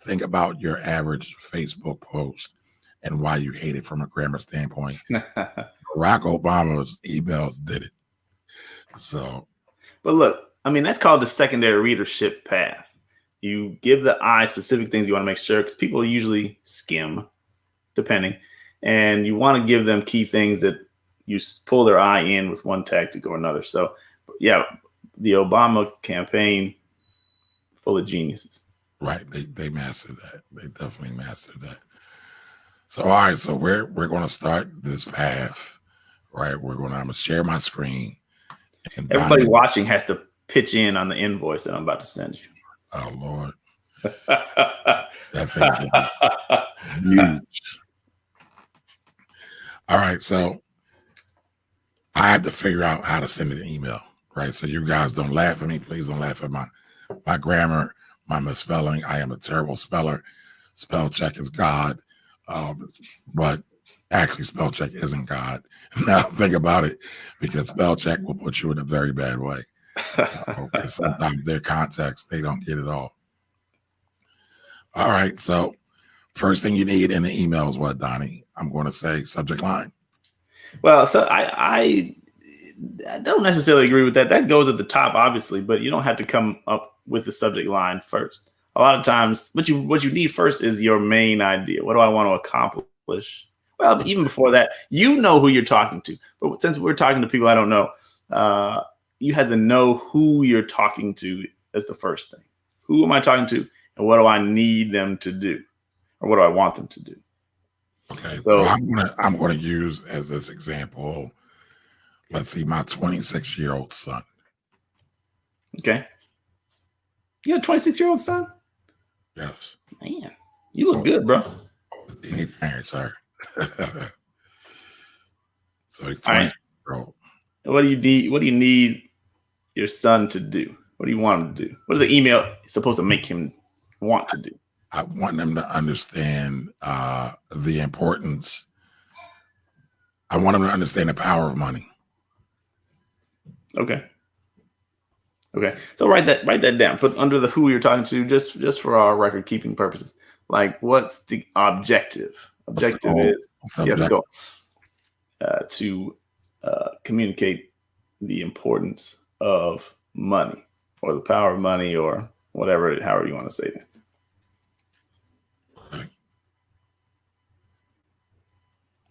Think about your average Facebook post and why you hate it from a grammar standpoint. Barack Obama's emails did it. So, but look, I mean, that's called the secondary readership path. You give the eye specific things you want to make sure, because people usually skim, depending, and you want to give them key things that you pull their eye in with one tactic or another. So, yeah, the Obama campaign, full of geniuses. Right, they mastered that. They definitely mastered that. So, all right, so we're going to start this path, right? I'm going to share my screen. And everybody watching has to pitch in on the invoice that I'm about to send you. Oh, Lord. That thing's huge. All right, so I have to figure out how to send an email, right? So you guys don't laugh at me. Please don't laugh at my grammar, my misspelling. I am a terrible speller. Spell check is God. But actually, spell check isn't God. Now think about it, because spell check will put you in a very bad way. Sometimes their context, they don't get it all. All right, so first thing you need in the email is what, Donnie? I'm going to say subject line. Well, so I don't necessarily agree with that. That goes at the top, obviously, but you don't have to come up with the subject line first. A lot of times, what you need first is your main idea. What do I want to accomplish? Well, even before that, you know who you're talking to. But since we're talking to people I don't know, you had to know who you're talking to as the first thing. Who am I talking to, and what do I need them to do, or what do I want them to do? Okay, so I'm gonna use as this example. Let's see, my 26-year-old son. Okay, you got a 26-year-old son? Yes. Man, you look good, bro. Teenage parents are. So he's 26-year-old. What do you need? What do you need your son to do? What do you want him to do? What is the email supposed to make him want to do? I want them to understand the importance. I want them to understand the power of money. Okay. So write that down. Put under the who you're talking to, just for our record keeping purposes. Like, what's the objective? Objective is to communicate the importance of money, or the power of money, or whatever, however you want to say that. Okay.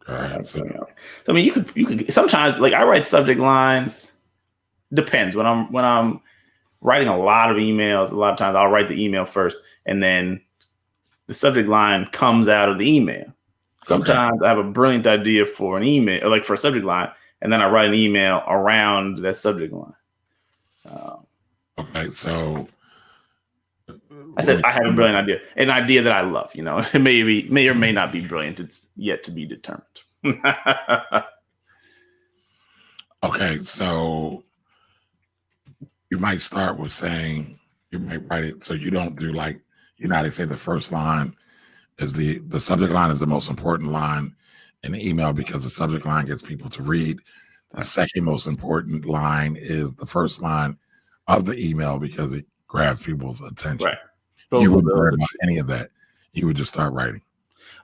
All right. So I mean, you could sometimes, like, I write subject lines. Depends. When I'm writing a lot of emails, a lot of times I'll write the email first, and then the subject line comes out of the email. Sometimes I have a brilliant idea for an email, or like for a subject line, and then I write an email around that subject line. Okay, so I said I have a brilliant idea, an idea that I love. It may or may not be brilliant. It's yet to be determined. Okay, so you might start with saying, you might write it so you don't do like, they say the first line is the subject line is the most important line in the email, because the subject line gets people to read. The second most important line is the first line of the email, because it grabs people's attention. Right. You wouldn't worry about any of that. You would just start writing.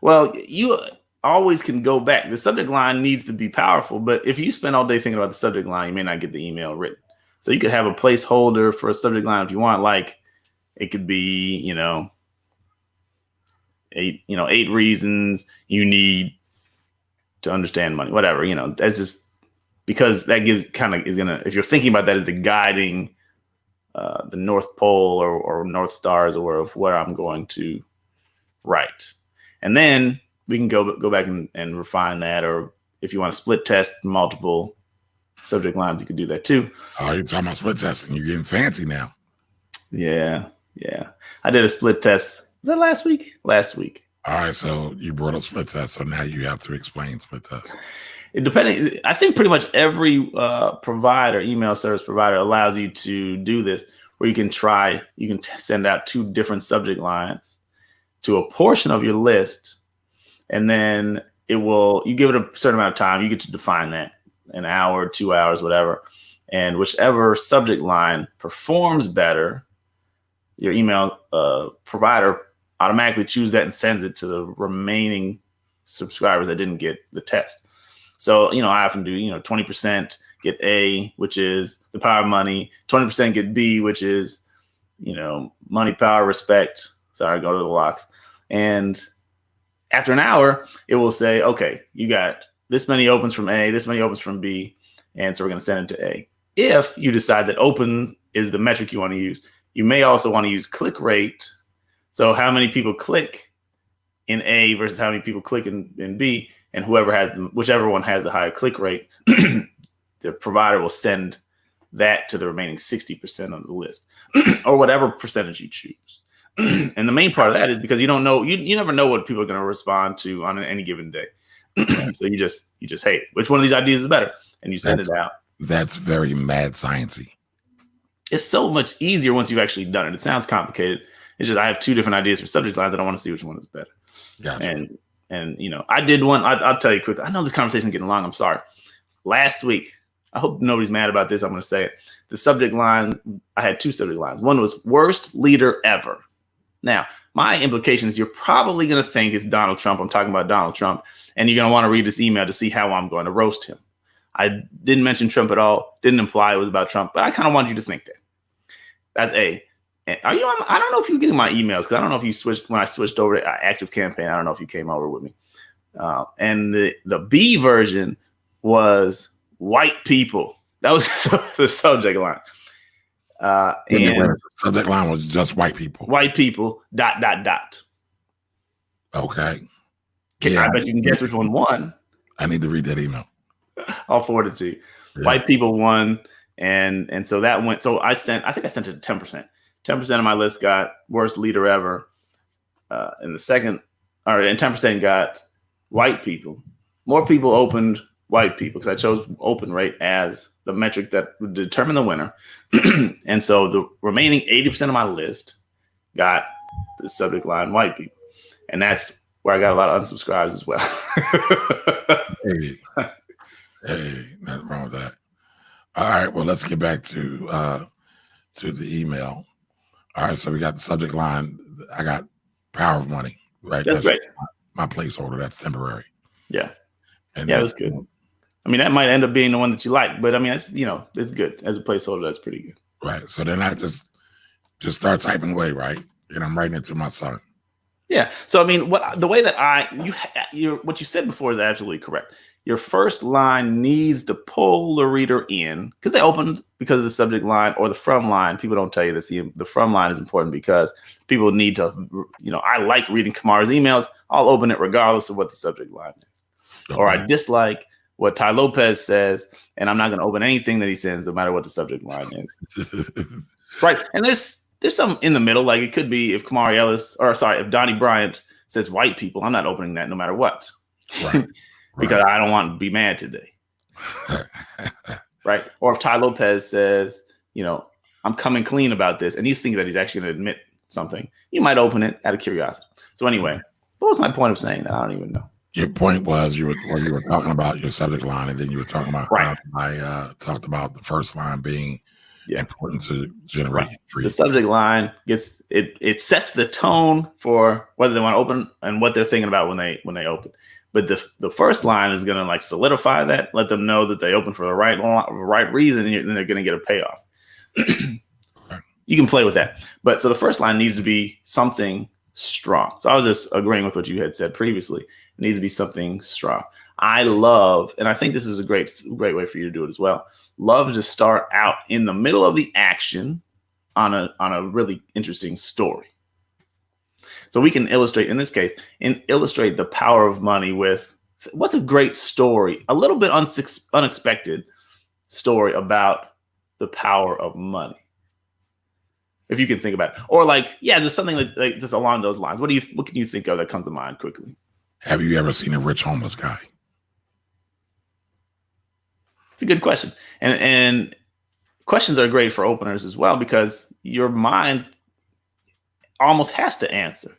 Well, you always can go back. The subject line needs to be powerful, but if you spend all day thinking about the subject line, you may not get the email written. So you could have a placeholder for a subject line if you want. Like, it could be, 8 reasons you need to understand money, whatever. That's just because that is gonna, if you're thinking about that as the guiding, the North Pole or North Stars, or of where I'm going to write. And then we can go back and refine that. Or if you want to split test multiple subject lines, you could do that too. Oh, you're talking about split testing. You're getting fancy now. Yeah. I did a split test. Was that last week? Last week. All right, so you brought up split test, so now you have to explain split test. I think pretty much every email service provider allows you to do this, where you can send out 2 different subject lines to a portion of your list, and then you give it a certain amount of time. You get to define that, an hour, 2 hours, whatever. And whichever subject line performs better, your email provider automatically chooses that and sends it to the remaining subscribers that didn't get the test. So, I often do, 20% get A, which is the power of money, 20% get B, which is, money, power, respect. Sorry, go to the locks. And after an hour, it will say, okay, you got this many opens from A, this many opens from B. And so we're going to send it to A. If you decide that open is the metric you want to use, you may also want to use click rate. So how many people click in A versus how many people click in B, and whichever one has the higher click rate, the provider will send that to the remaining 60% of the list, or whatever percentage you choose. And the main part of that is because you don't know, you never know what people are going to respond to on any given day. So you just, hey, which one of these ideas is better? And you send it out. That's very mad sciencey. It's so much easier once you've actually done it. It sounds complicated. It's just I have 2 different ideas for subject lines. I don't want to see which one is better. Gotcha. And I did one. I'll tell you quick. I know this conversation is getting long. I'm sorry. Last week, I hope nobody's mad about this. I'm going to say it. The subject line, I had 2 subject lines. One was worst leader ever. Now, my implication is you're probably going to think it's Donald Trump. I'm talking about Donald Trump. And you're going to want to read this email to see how I'm going to roast him. I didn't mention Trump at all. Didn't imply it was about Trump. But I kind of wanted you to think that. That's A. And are you on? I don't know if you're getting my emails, because I don't know if you switched when I switched over to Active Campaign. I don't know if you came over with me. And the B version was white people. That was the subject line. And the subject line was just white people. White people, ... Okay. I bet you can guess which one won. I need to read that email. I'll forward it to you. Yeah. White people won. And so that went. So I think I sent it to 10%. 10% of my list got worst leader ever. And 10% got white people. More people opened white people because I chose open rate as the metric that would determine the winner. And so the remaining 80% of my list got the subject line white people. And that's where I got a lot of unsubscribes as well. Hey, nothing wrong with that. All right, well, let's get back to the email. All right, so we got the subject line. I got power of money, right? That's right. My placeholder. That's temporary. Yeah. And that's good. I mean, that might end up being the one that you like, but I mean, it's good as a placeholder. That's pretty good. Right. So then I just start typing away, right? And I'm writing it to my son. Yeah. So I mean, what you said before is absolutely correct. Your first line needs to pull the reader in because they opened because of the subject line or the from line. People don't tell you this. The from line is important because people need to, I like reading Kamar's emails. I'll open it regardless of what the subject line is. Okay. Or I dislike what Ty Lopez says, and I'm not going to open anything that he sends, no matter what the subject line is. Right. And there's some in the middle. Like it could be if if Donnie Bryant says white people, I'm not opening that no matter what. Right. Because I don't want to be mad today. Right. Or if Ty Lopez says, I'm coming clean about this, and you think that he's actually going to admit something, you might open it out of curiosity. So anyway, what was my point of saying that? I don't even know. Your point was you were talking about your subject line, and then you were talking about I talked about the first line being important to generate. The subject line it sets the tone for whether they want to open and what they're thinking about when they open. But the first line is going to solidify that, let them know that they open for the right reason, and then they're going to get a payoff. You can play with that. But so the first line needs to be something strong. So I was just agreeing with what you had said previously. It needs to be something strong. I love, and I think this is a great way for you to do it as well, love to start out in the middle of the action on a really interesting story. So we can illustrate, in this case, illustrate the power of money with what's a great story, a little bit unexpected story about the power of money. If you can think about it. Or there's something like just along those lines. What can you think of that comes to mind quickly? Have you ever seen a rich homeless guy? It's a good question. And questions are great for openers as well, because your mind almost has to answer.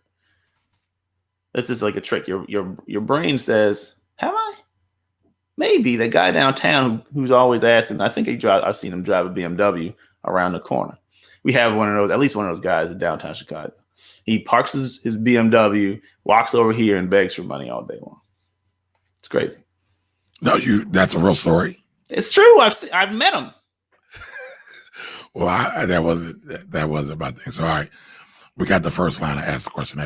This is like a trick. Your brain says, have I? maybe the guy downtown who's always asking. I think I've seen him drive a BMW around the corner. We have one of those, at least one of those guys in downtown Chicago. He parks his BMW, walks over here, and begs for money all day long. It's crazy. No, that's a real story. It's true. I've met him. Well, that wasn't my thing. So, all right, we got the first line. I asked the question: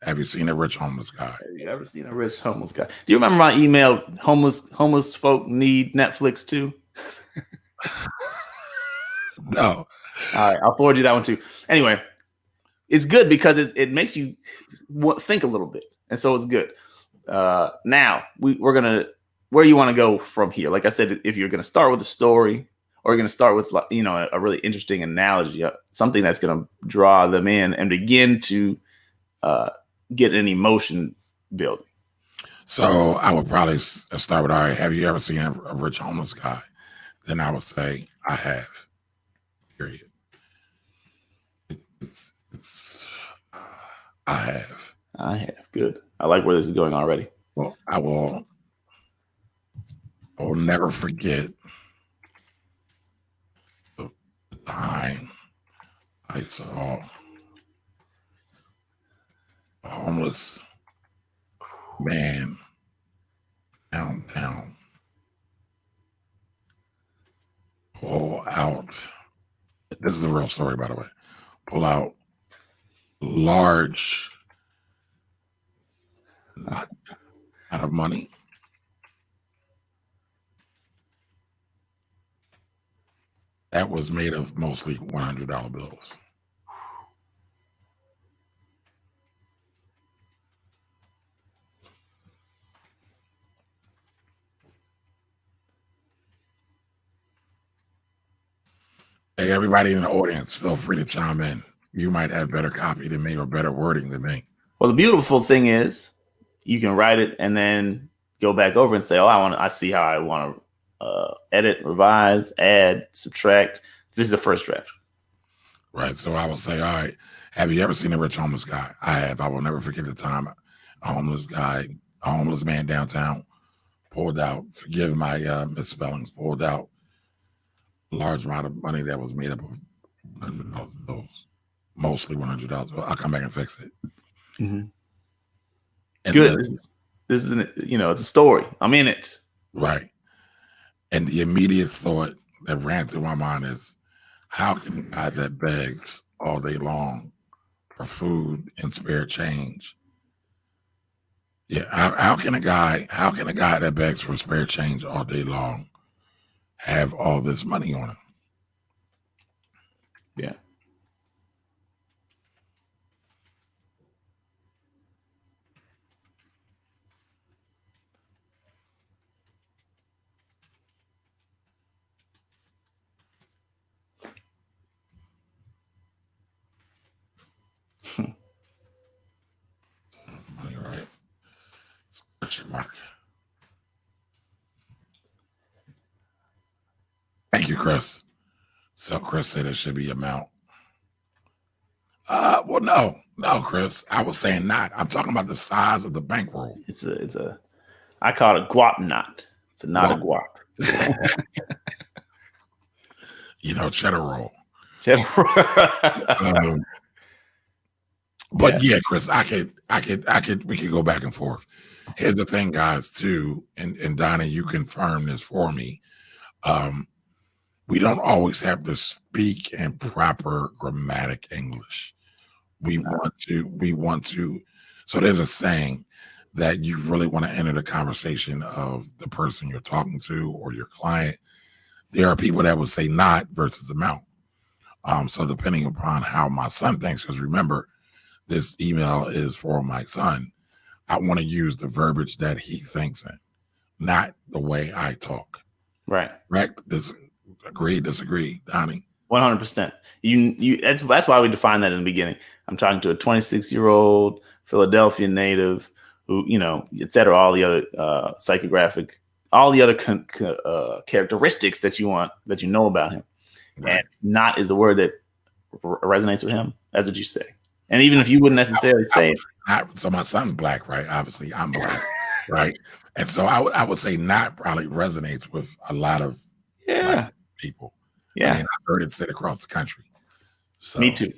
Have you seen a rich homeless guy? Have you ever seen a rich homeless guy? Do you remember my email? Homeless folk need Netflix too. No. All right, I'll forward you that one too. Anyway, it's good because it makes you think a little bit, and so it's good. Now we're gonna where you want to go from here. Like I said, if you're gonna start with a story, or you're gonna start with a really interesting analogy, something that's gonna draw them in and begin to get an emotion building. So I would probably start with, all right, have you ever seen a rich homeless guy? Then I would say, I have. Period. I have. I have. Good. I like where this is going already. Well, I will never forget the time I saw a homeless man downtown pull out. This is a real story, by the way. Pull out large not of money. That was made of mostly $100 bills. Hey, everybody in the audience, feel free to chime in. You might have better copy than me or better wording than me. Well, the beautiful thing is you can write it and then go back over and say, oh, I see how I want to edit, revise, add, subtract. This is the first draft. Right. So I will say, all right, have you ever seen a rich homeless guy? I have. I will never forget the time a homeless man downtown pulled out, forgive my misspellings, pulled out a large amount of money that was made up of $100 bills, mostly $100. Well, I'll come back and fix it. Mm-hmm. Good. This isn't, it's a story. I'm in it. Right. And the immediate thought that ran through my mind is, how can a guy that begs all day long for food and spare change? Yeah. How can a guy that begs for spare change all day long have all this money on him? Yeah. Money, right? Question mark. Thank you, Chris. So Chris said it should be amount. Well, no, Chris. I was saying not. I'm talking about the size of the bankroll. I call it a guap knot. It's a knot of guap. Cheddar roll. Cheddar roll. But yeah, Chris, we could go back and forth. Here's the thing, guys, too, and Donnie, you confirm this for me. We don't always have to speak in proper grammatic English. We want to. So there's a saying that you really want to enter the conversation of the person you're talking to or your client. There are people that would say not versus amount. So depending upon how my son thinks, because remember, this email is for my son, I want to use the verbiage that he thinks in, not the way I talk. Right. Right. Agree, disagree, Donnie? 100%. That's why we defined that in the beginning. I'm talking to a 26-year-old Philadelphia native who, et cetera, all the other psychographic, all the other characteristics that you know about him. Right. And not is the word that resonates with him. That's what you say. And even if you wouldn't necessarily say it. So my son's black, right? Obviously, I'm black, right? And so I would say not probably resonates with a lot of like Yeah. people. I Yeah. mean, I've heard it said across the country. So, Me too.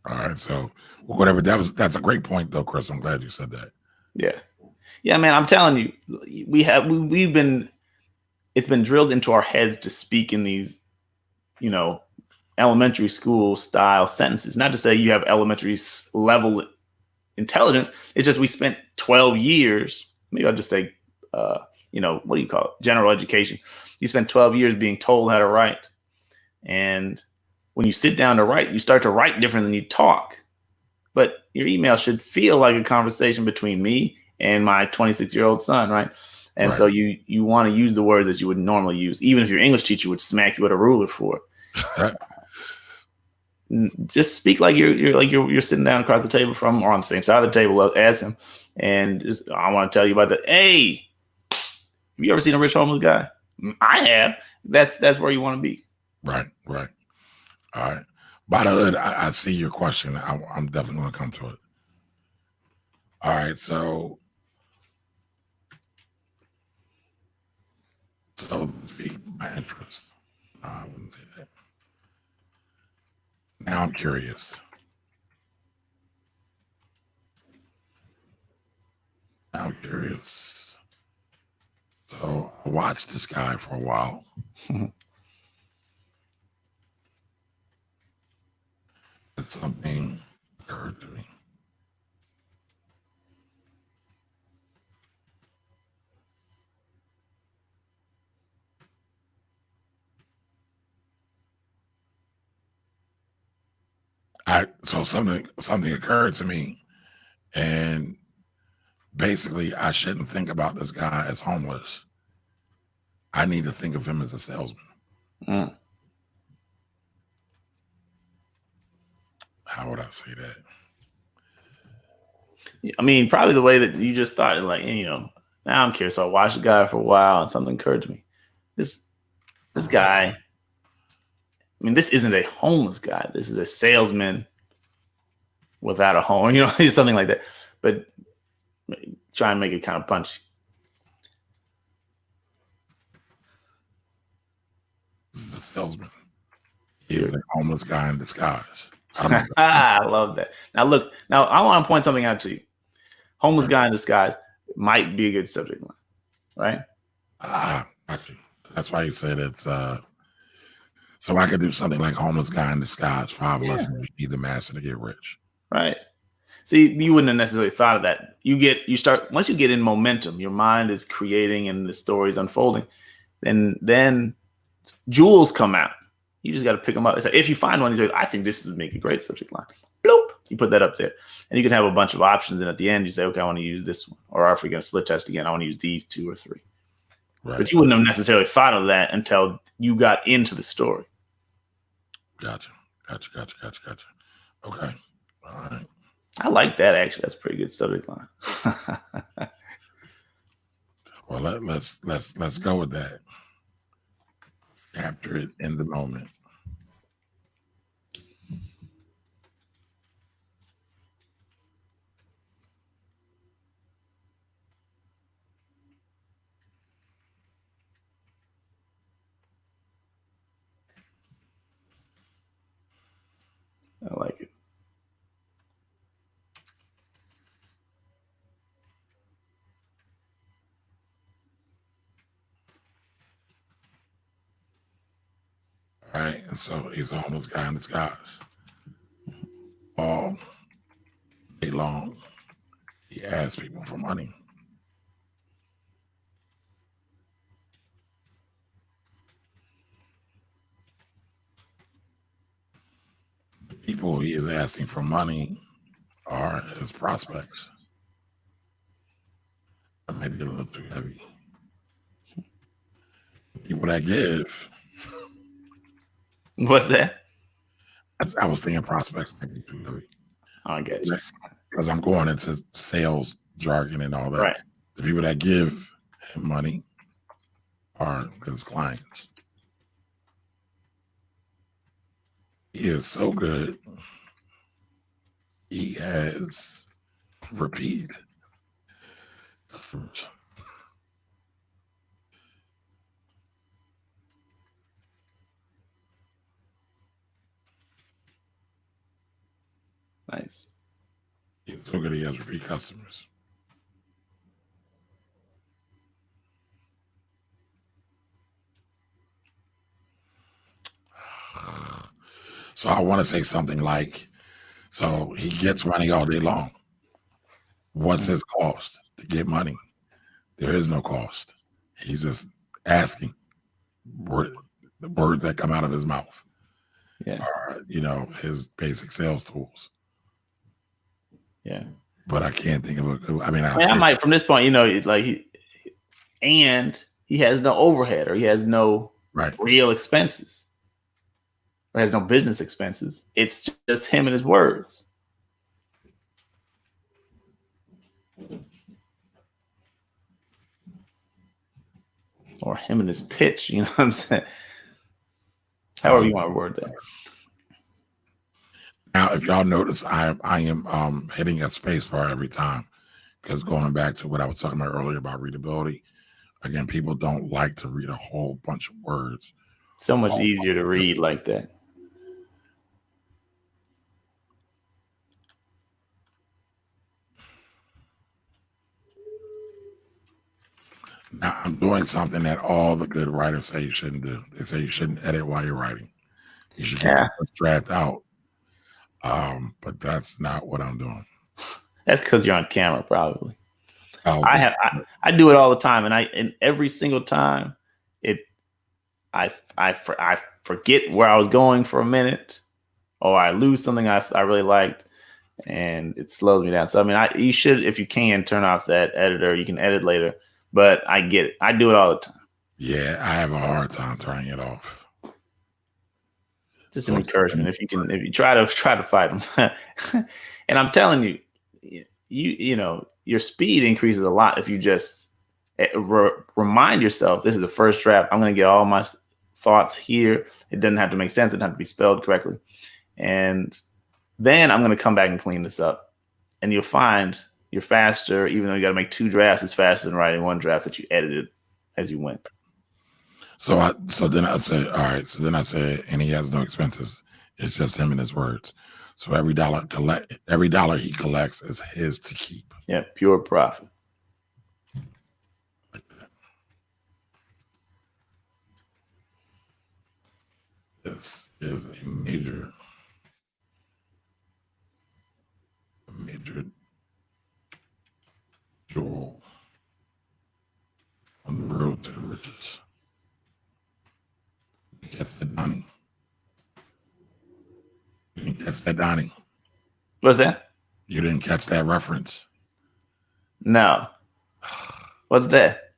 all right. So, whatever. That's a great point, though, Chris. I'm glad you said that. Yeah. Yeah, man. I'm telling you, we've been it's been drilled into our heads to speak in these, you know, elementary school style sentences. Not to say you have elementary level intelligence. It's just we spent 12 years. Maybe I'll just say, what do you call it? General education. You spent 12 years being told how to write, and when you sit down to write, you start to write different than you talk. But your email should feel like a conversation between me and my 26-year-old son, right? And Right. so you want to use the words that you would normally use, even if your English teacher would smack you with a ruler for it. Just speak like you're sitting down across the table from or on the same side of the table as him, and just, I want to tell you about the. Hey, have you ever seen a rich homeless guy? I have. That's where you want to be. Right. Right. All right. By the hood, I see your question. I'm definitely going to come to it. All right. So speak my interest. I wouldn't say that. Now I'm curious. So I watched this guy for a while. And something occurred to me. So something occurred to me, and basically I shouldn't think about this guy as homeless. I need to think of him as a salesman. Mm. How would I say that? I mean, probably the way that you just started, like, now I'm curious. So I watched the guy for a while, and something occurred to me. This guy. I mean, this isn't a homeless guy. This is a salesman without a home, something like that. But try and make it kind of punchy. This is a salesman. He is a homeless guy in disguise. I love that. Now, look, I want to point something out to you. Homeless guy in disguise might be a good subject line, right? Got you. That's why you said it's so I could do something like homeless guy in disguise, 5 lessons you need to master to get rich. Right. See, you wouldn't have necessarily thought of that. Once you get in momentum, your mind is creating and the story's unfolding. Then jewels come out. You just got to pick them up. It's like, if you find one, you say, I think this would make a great subject line. Bloop. You put that up there. And you can have a bunch of options. And at the end, you say, okay, I want to use this one. Or if we're going to split test again, I want to use these 2 or 3. Right. But you wouldn't have necessarily thought of that until you got into the story. Gotcha. Okay. All right. I like that, actually. That's a pretty good subject line. Well, let's go with that. Let's capture it in the moment. I like it. All right. And so he's a homeless guy in disguise. All day long, he asks people for money. The people he is asking for money are his prospects. That may be a little too heavy. People that give. What's that? I was thinking prospects might be too heavy. I get you. Because I'm going into sales jargon and all that. Right. The people that give him money are his clients. He is so good. He has repeat customers. so good he has repeat customers. So I want to say something like, so he gets money all day long. What's his cost to get money? There is no cost. He's just asking the words that come out of his mouth. Yeah. Are, his basic sales tools. Yeah. But I can't think of a. I might from this point, like he has no overhead, or he has no real expenses, or has no business expenses. It's just him and his words. Or him and his pitch, you know what I'm saying? However you want to word that. Now, if y'all notice, I am hitting a space bar every time, because going back to what I was talking about earlier about readability, again, people don't like to read a whole bunch of words. So much easier to read like that. Now, I'm doing something that all the good writers say you shouldn't do. They say you shouldn't edit while you're writing. You should get the first draft out. But that's not what I'm doing. That's because you're on camera, probably. Oh, I do it all the time, and every single time I forget where I was going for a minute, or I lose something I really liked, and it slows me down. So you should, if you can, turn off that editor. You can edit later, but I get it. I do it all the time. Yeah, I have a hard time turning it off. Just an encouragement. If you try to fight them, and I'm telling you, your speed increases a lot if you just remind yourself, this is the first draft. I'm going to get all my thoughts here. It doesn't have to make sense. It doesn't have to be spelled correctly. And then I'm going to come back and clean this up. And you'll find you're faster, even though you got to make 2 drafts. It's faster than writing 1 draft that you edited as you went. So then I say, all right. So then I say, and he has no expenses. It's just him and his words. So every dollar he collects is his to keep. Yeah, pure profit. Like that. This is a major jewel on the road to the riches. That's the Donnie. You didn't catch that, Donnie. What's that? You didn't catch that reference? No. What's that?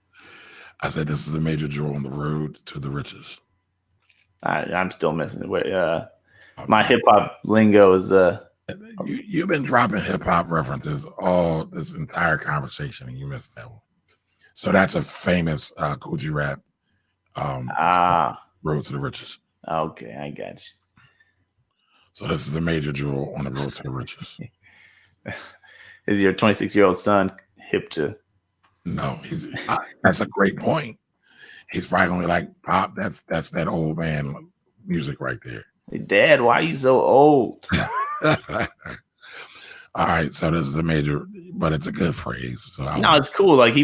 I said this is a major jewel on the road to the riches. I'm still missing it. My hip hop lingo is You've been dropping hip hop references all this entire conversation, and you missed that one. So that's a famous Coogee rap. Road to the riches. Okay, I got you. So this is a major jewel on the road to the riches. Is your 26-year-old son hip to? No, that's a great point. He's probably gonna be like, Pop, that's that old man music right there. Hey, Dad, why are you so old? All right, so this is a major, but it's a good phrase. So no, it's cool. Like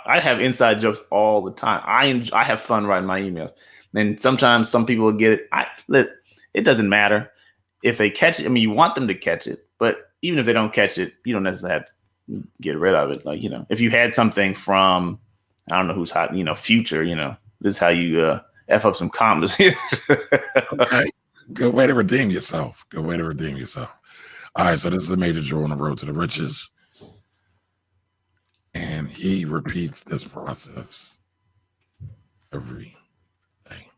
I have inside jokes all the time. I have fun writing my emails, and sometimes some people get it. It doesn't matter if they catch it. You want them to catch it, but even if they don't catch it, you don't necessarily have to get rid of it. Like if you had something from, I don't know who's hot, Future, this is how you f up some commas. Okay. Good way to redeem yourself. All right, so this is a major jewel on the road to the riches. And he repeats this process every day.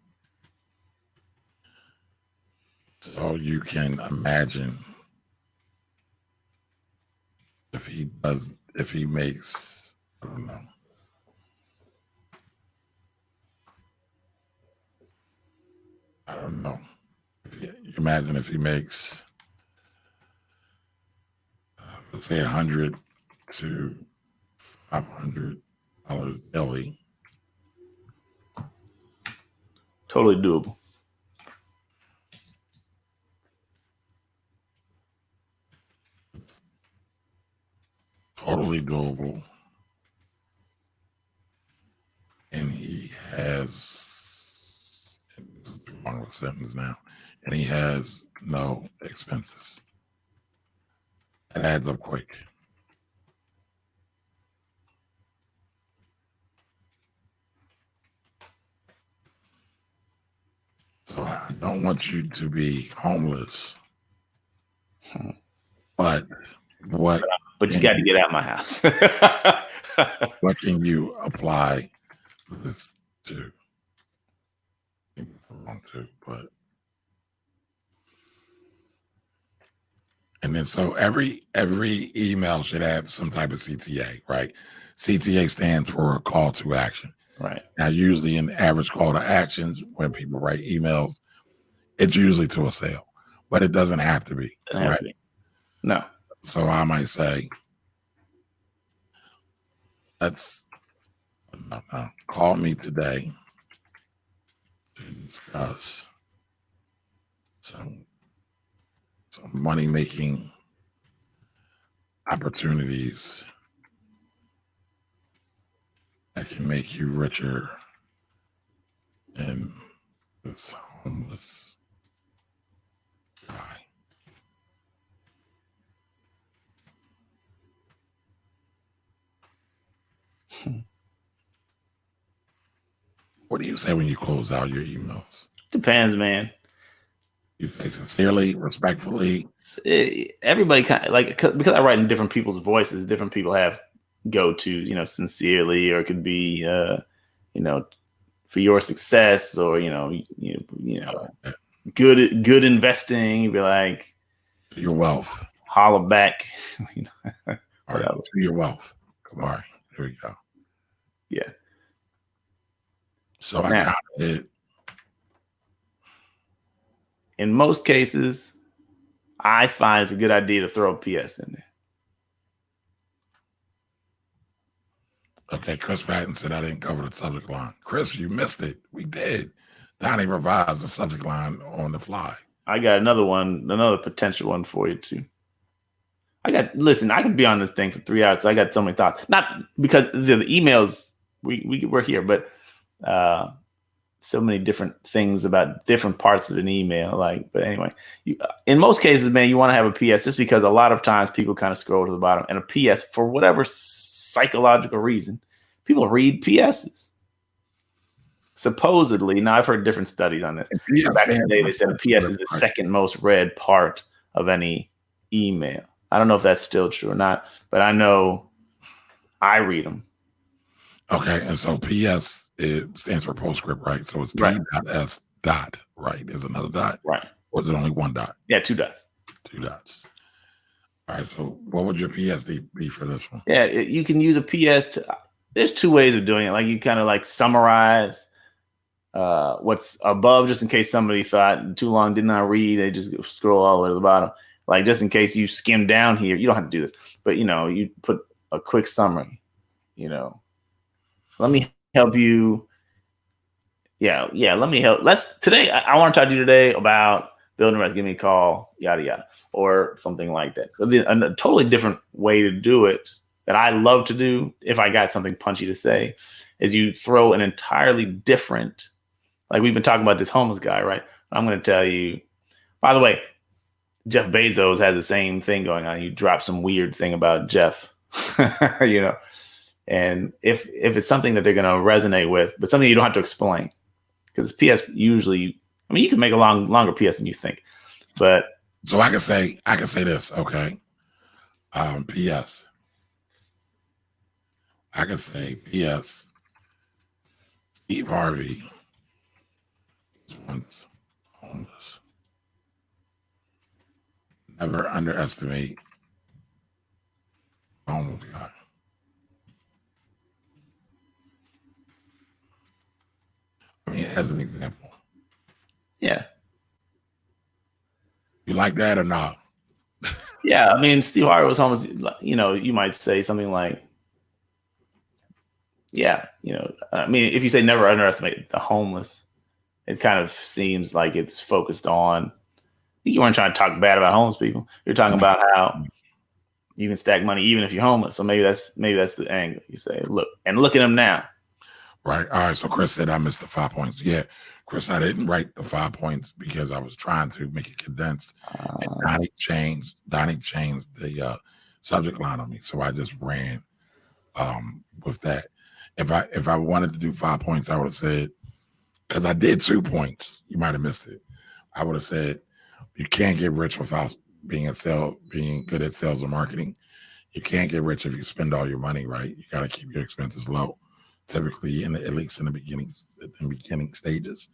So you can imagine if he makes, I don't know. You imagine if he makes, let's say, $100 to $500 daily. Totally doable. totally doable. And he has, this is too long of a sentence now, and he has no expenses. It adds up quick. So I don't want you to be homeless. But what? But you got to get out of my house. What can you apply this to? Wrong too, but and then so every email should have some type of CTA, right? CTA stands for call to action. Right. Now, usually in average call to actions, when people write emails, it's usually to a sale, but it doesn't have to be. Correct? No. So I might say, let's call me today to discuss some money making opportunities that can make you richer than this homeless guy. What do you say when you close out your emails? Depends, man. You say sincerely, respectfully. Everybody kind of like, because I write in different people's voices, different people have go-to, sincerely, or it could be, for your success, or, good investing. You'd be like, Your wealth. holler back. All right, to your wealth. Come on. Here we go. Yeah. So I got it. In most cases, I find it's a good idea to throw a PS in there. Okay, Chris Patton said I didn't cover the subject line. Chris, you missed it. We did. Donnie revised the subject line on the fly. I got another potential one for you too. Listen, I could be on this thing for 3 hours. So I got so many thoughts. Not because the emails we're here, but so many different things about different parts of an email. But anyway, in most cases, man, you want to have a PS just because a lot of times people kind of scroll to the bottom, and a PS, for whatever psychological reason, people read PSs. Supposedly, now I've heard different studies on this. Back in the day, they said a PS is the second most read part of any email. I don't know if that's still true or not, but I know I read them. Okay, and so PS, it stands for postscript, right? So it's P.S. dot, right? There's another dot, right? Or is it only one dot? Yeah, 2 dots. 2 dots. All right, so what would your PS be for this one? Yeah, you can use a PS there's 2 ways of doing it. Like, you kind of like summarize what's above, just in case somebody thought too long did not read, they just scroll all the way to the bottom. Like, just in case you skim down here, you don't have to do this, but you put a quick summary. Let me help you. Yeah. Let me help. Today, I want to talk to you today about building reps. Give me a call, yada, yada, or something like that. So a totally different way to do it that I love to do, if I got something punchy to say, is you throw an entirely different, like we've been talking about this homeless guy, right? I'm going to tell you, by the way, Jeff Bezos has the same thing going on. You drop some weird thing about Jeff, and if it's something that they're going to resonate with, but something you don't have to explain, because PS usually, you can make a longer PS than you think, but. So I can say this, okay? PS. I can say PS. Steve Harvey is once homeless. Never underestimate a homeless guy. As an example. Yeah. You like that or not? Yeah, Steve Harvey was homeless. You might say something like, if you say never underestimate the homeless, it kind of seems like it's focused on, you weren't trying to talk bad about homeless people. You're talking about how, you can stack money even if you're homeless. So maybe that's the angle. You say, look at him now. Right. All right. So Chris said I missed the 5 points. Yeah, Chris, I didn't write the 5 points because I was trying to make it condensed. And Donnie changed the subject line on me, so I just ran with that. If I wanted to do 5 points, I would have said, because I did 2 points. You might have missed it. I would have said you can't get rich without being good at sales and marketing. You can't get rich if you spend all your money, right? You got to keep your expenses low, typically at least in the beginning stages.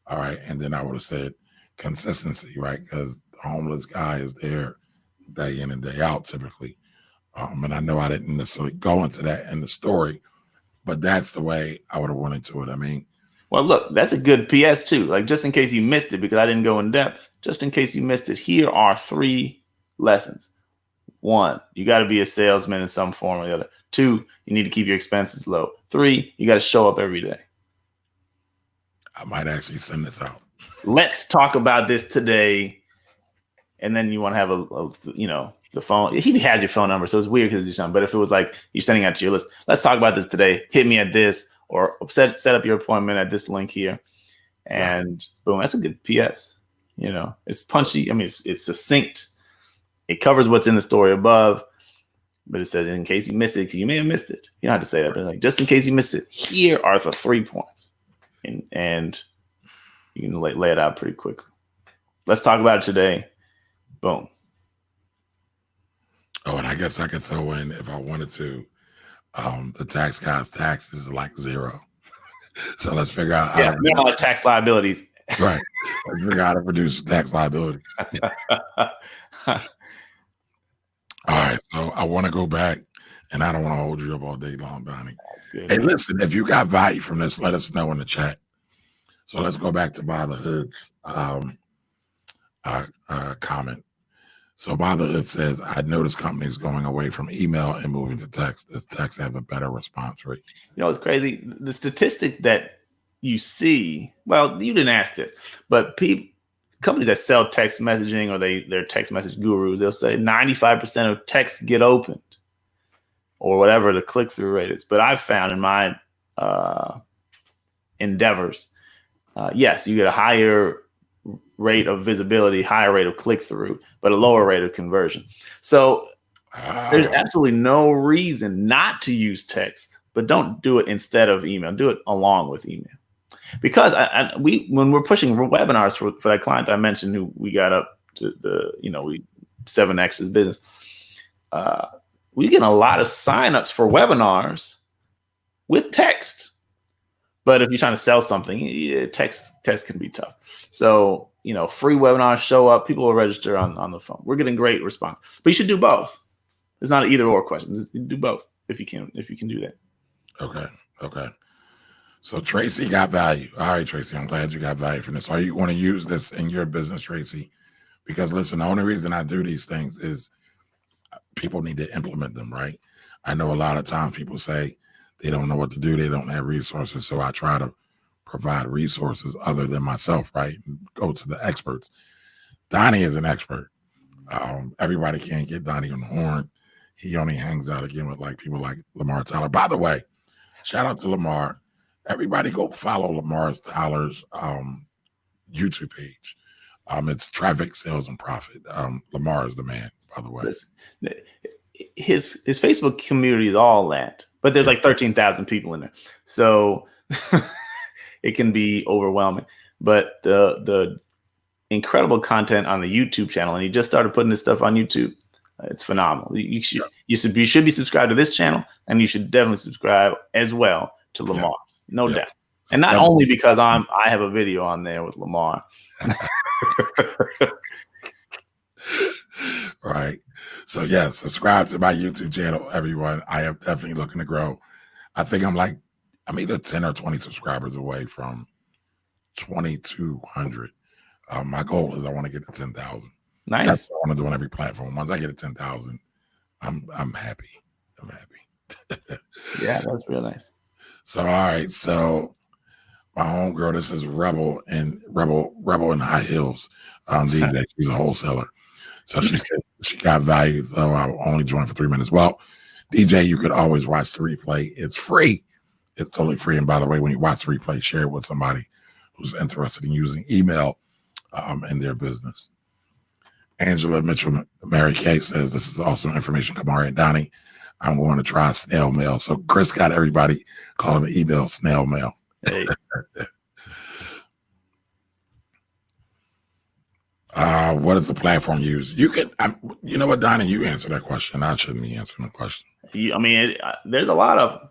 All right. And then I would have said consistency, right? Because the homeless guy is there day in and day out typically. And I know I didn't necessarily go into that in the story, but that's the way I would have went into it. I mean, well, look, that's a good PS too. Like, just in case you missed it, because I didn't go in depth, just in case you missed it, here are 3 lessons. 1, you got to be a salesman in some form or the other. 2, you need to keep your expenses low. 3, you got to show up every day. I might actually send this out. Let's talk about this today. And then you want to have the phone. He has your phone number, so it's weird because it's something. But if it was like you're sending out to your list, let's talk about this today. Hit me at this, or set up your appointment at this link here, and boom, that's a good PS. It's punchy. I mean, it's succinct. It covers what's in the story above, but it says in case you missed it, because you may have missed it. You don't have to say that, but like just in case you missed it, here are the 3 points, and you can lay it out pretty quickly. Let's talk about it today. Boom. Oh, and I guess I could throw in, if I wanted to, the tax guy's tax is like 0. So let's figure out how to minimize tax liabilities. Right. Let's figure out how to reduce tax liability. All right. So I want to go back, and I don't want to hold you up all day long, Donnie. Hey, listen, if you got value from this, let us know in the chat. So let's go back to By the Hood's comment. So By the Hood says, I noticed companies going away from email and moving to text. Does text have a better response rate? It's crazy. The statistic that you see, well, you didn't ask this, but companies that sell text messaging, or they're text message gurus, they'll say 95% of texts get opened, or whatever the click-through rate is. But I've found in my endeavors, yes, you get a higher rate of visibility, higher rate of click-through, but a lower rate of conversion. So there's absolutely no reason not to use text, but don't do it instead of email. Do it along with email. Because when we're pushing webinars for that client I mentioned, who we got up to we 7x his business, we get a lot of signups for webinars with text. But if you're trying to sell something, text can be tough. So, free webinars show up, people will register on the phone. We're getting great response, but you should do both. It's not an either or question. Just do both if you can do that. Okay. So Tracy got value. All right, Tracy, I'm glad you got value from this. Are you want to use this in your business, Tracy? Because listen, the only reason I do these things is people need to implement them, right? I know a lot of times people say they don't know what to do. They don't have resources. So I try to provide resources other than myself, right? And go to the experts. Donnie is an expert. Everybody can't get Donnie on the horn. He only hangs out again with people like Lamar Tyler. By the way, shout out to Lamar. Everybody go follow Lamar Tyler's YouTube page. It's Traffic, Sales, and Profit. Lamar is the man, by the way. Listen, his Facebook community is all that, but there's like 13,000 people in there. So it can be overwhelming. But the incredible content on the YouTube channel, and he just started putting this stuff on YouTube. It's phenomenal. You should be subscribed to this channel, and you should definitely subscribe as well to Lamar's, no doubt. And not only because I have a video on there with Lamar. Right. So yes, subscribe to my YouTube channel, everyone. I am definitely looking to grow. I think I'm either 10 or 20 subscribers away from 2,200. My goal is I want to get to 10,000. Nice. That's what I want to do on every platform. Once I get to 10,000, I'm happy. I'm happy. Yeah, that's real nice. So all right. So my homegirl, this is Rebel in High Heels. She's a wholesaler. So she said she got value, so I'll only join for 3 minutes. Well, DJ, you could always watch the replay. It's free. It's totally free. And by the way, when you watch the replay, share it with somebody who's interested in using email in their business. Angela Mitchell Mary Kay says, this is awesome information, Kamari and Donnie. I'm going to try snail mail. So Chris got everybody calling the email snail mail. Hey. What is the platform used? You could, you know what, Donnie, you answer that question. I shouldn't be answering the question. There's a lot of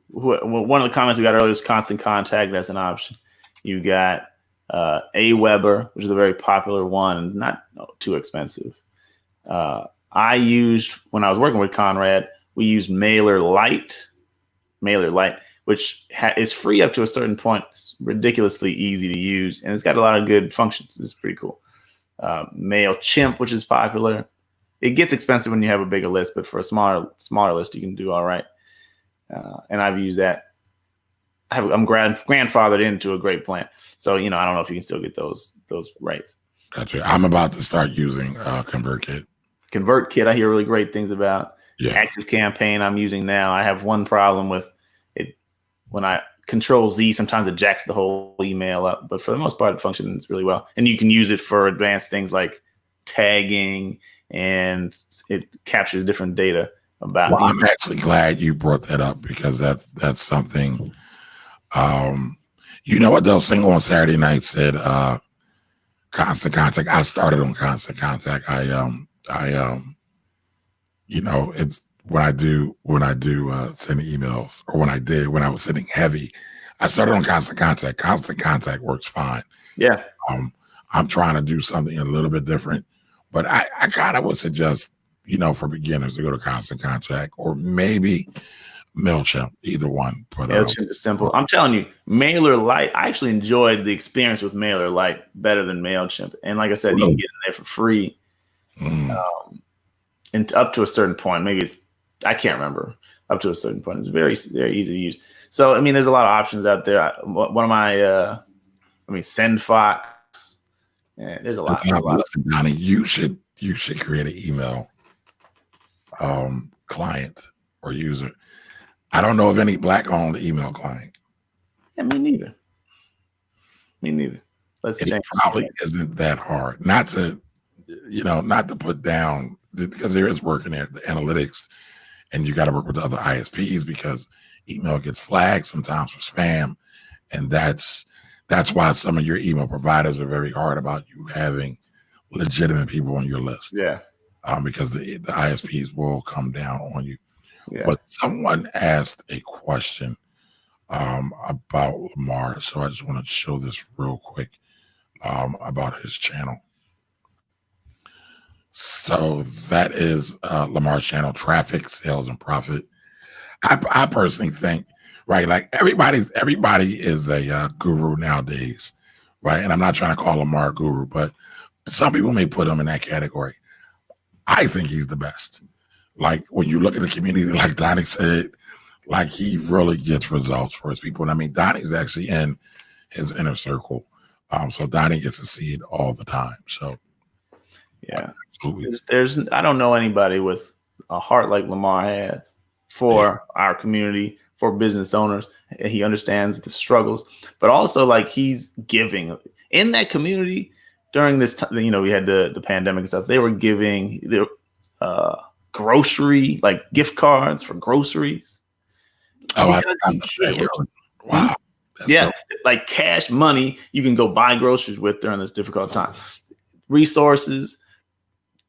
one of the comments we got earlier is constant contact. That's an option. You got Aweber, which is a very popular one, not too expensive. I used, when I was working with Conrad, we used MailerLite, which is free up to a certain point. It's ridiculously easy to use, and it's got a lot of good functions. It's pretty cool. MailChimp, which is popular. It gets expensive when you have a bigger list, but for a smaller list, you can do all right. And I've used that. I'm grandfathered into a great plan. So, I don't know if you can still get those rates. Gotcha. I'm about to start using ConvertKit. ConvertKit, I hear really great things about. Yeah. ActiveCampaign I'm using now. I have one problem with it. When I Control Z, sometimes it jacks the whole email up, but for the most part, it functions really well. And you can use it for advanced things like tagging, and it captures different data about. Well, I'm actually glad you brought that up, because that's something. You know what, though? Single on Saturday night said constant contact. I started on constant contact. It's when I do send emails, or when I was sending heavy, I started on constant contact. Constant contact works fine. Yeah. I'm trying to do something a little bit different, but I kind of would suggest, for beginners to go to constant contact, or maybe MailChimp, either one. But MailChimp is simple. I'm telling you, MailerLite, I actually enjoyed the experience with MailerLite better than MailChimp. And like I said, you can get in there for free. And up to a certain point, maybe I can't remember, up to a certain point. It's very, very easy to use. So, there's a lot of options out there. One of my, SendFox. Yeah, there's a lot. Listen, Donnie, you should create an email client or user. I don't know of any Black-owned email client. Yeah, me neither. Let's change. It probably isn't that hard. Not to put down, because there is work in there, the analytics, and you got to work with the other ISPs, because email gets flagged sometimes for spam, and that's why some of your email providers are very hard about you having legitimate people on your list. Yeah, because the ISPs will come down on you. Yeah. But someone asked a question about Lamar, so I just want to show this real quick about his channel. So that is Lamar's channel, Traffic, Sales, and Profit. I personally think, right, like everybody is a guru nowadays, right? And I'm not trying to call Lamar a guru, but some people may put him in that category. I think he's the best. Like, when you look at the community, like Donnie said, like, he really gets results for his people. And Donnie's actually in his inner circle. So Donnie gets to see it all the time. So yeah, absolutely. I don't know anybody with a heart like Lamar has for our community, for business owners. He understands the struggles, but also, like, he's giving in that community during this time. We had the pandemic and stuff. They were giving grocery, like gift cards for groceries. Oh, wow. Yeah, dope. Like cash money you can go buy groceries with during this difficult time. Resources,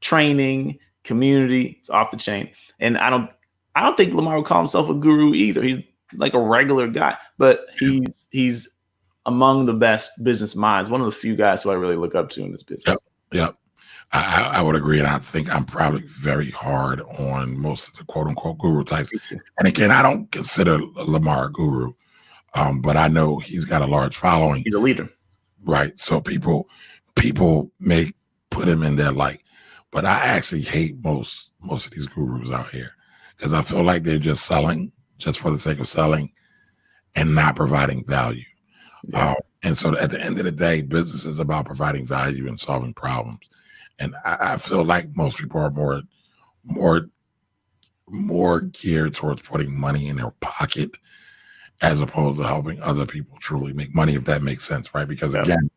training, community, it's off the chain. And I don't think Lamar would call himself a guru either. He's like a regular guy, but he's among the best business minds. One of the few guys who I really look up to in this business. Yep. I would agree. And I think I'm probably very hard on most of the quote unquote guru types. And again, I don't consider Lamar a guru, but I know he's got a large following. He's a leader. Right. So people may put him in their light, but I actually hate most of these gurus out here, because I feel like they're just selling just for the sake of selling and not providing value. Yeah. And so at the end of the day, business is about providing value and solving problems. And I feel like most people are more more geared towards putting money in their pocket as opposed to helping other people truly make money, if that makes sense, right? Because Yep. again,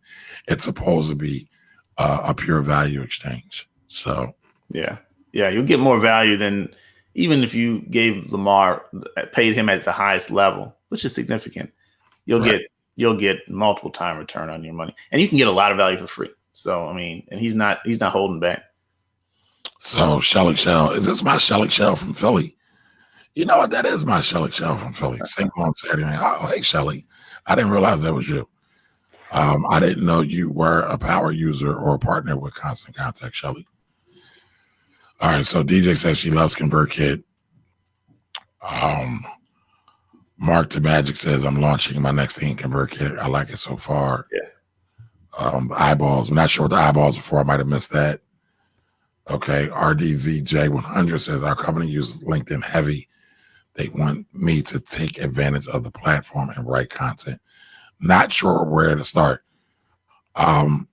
it's supposed to be a pure value exchange. So Yeah. You'll get more value than even if you gave Lamar, paid him at the highest level, which is significant. right. You'll get multiple time return on your money, and you can get a lot of value for free. So I mean, and he's not holding back. So Shelly Shell, is this my Shelly Shell from Philly? You know what? That is my Shelly Shell from Philly. Single on Saturday night. Oh, hey Shelly. I didn't realize that was you. I didn't know you were a power user or a partner with Constant Contact, Shelly. All right, so DJ says she loves ConvertKit. Mark to Magic says I'm launching my next thing in ConvertKit. I like it so far. Yeah. The eyeballs. I'm not sure what the eyeballs are for. I might have missed that. Okay, RDZJ100 says our company uses LinkedIn heavy. They want me to take advantage of the platform and write content. Not sure where to start. Hold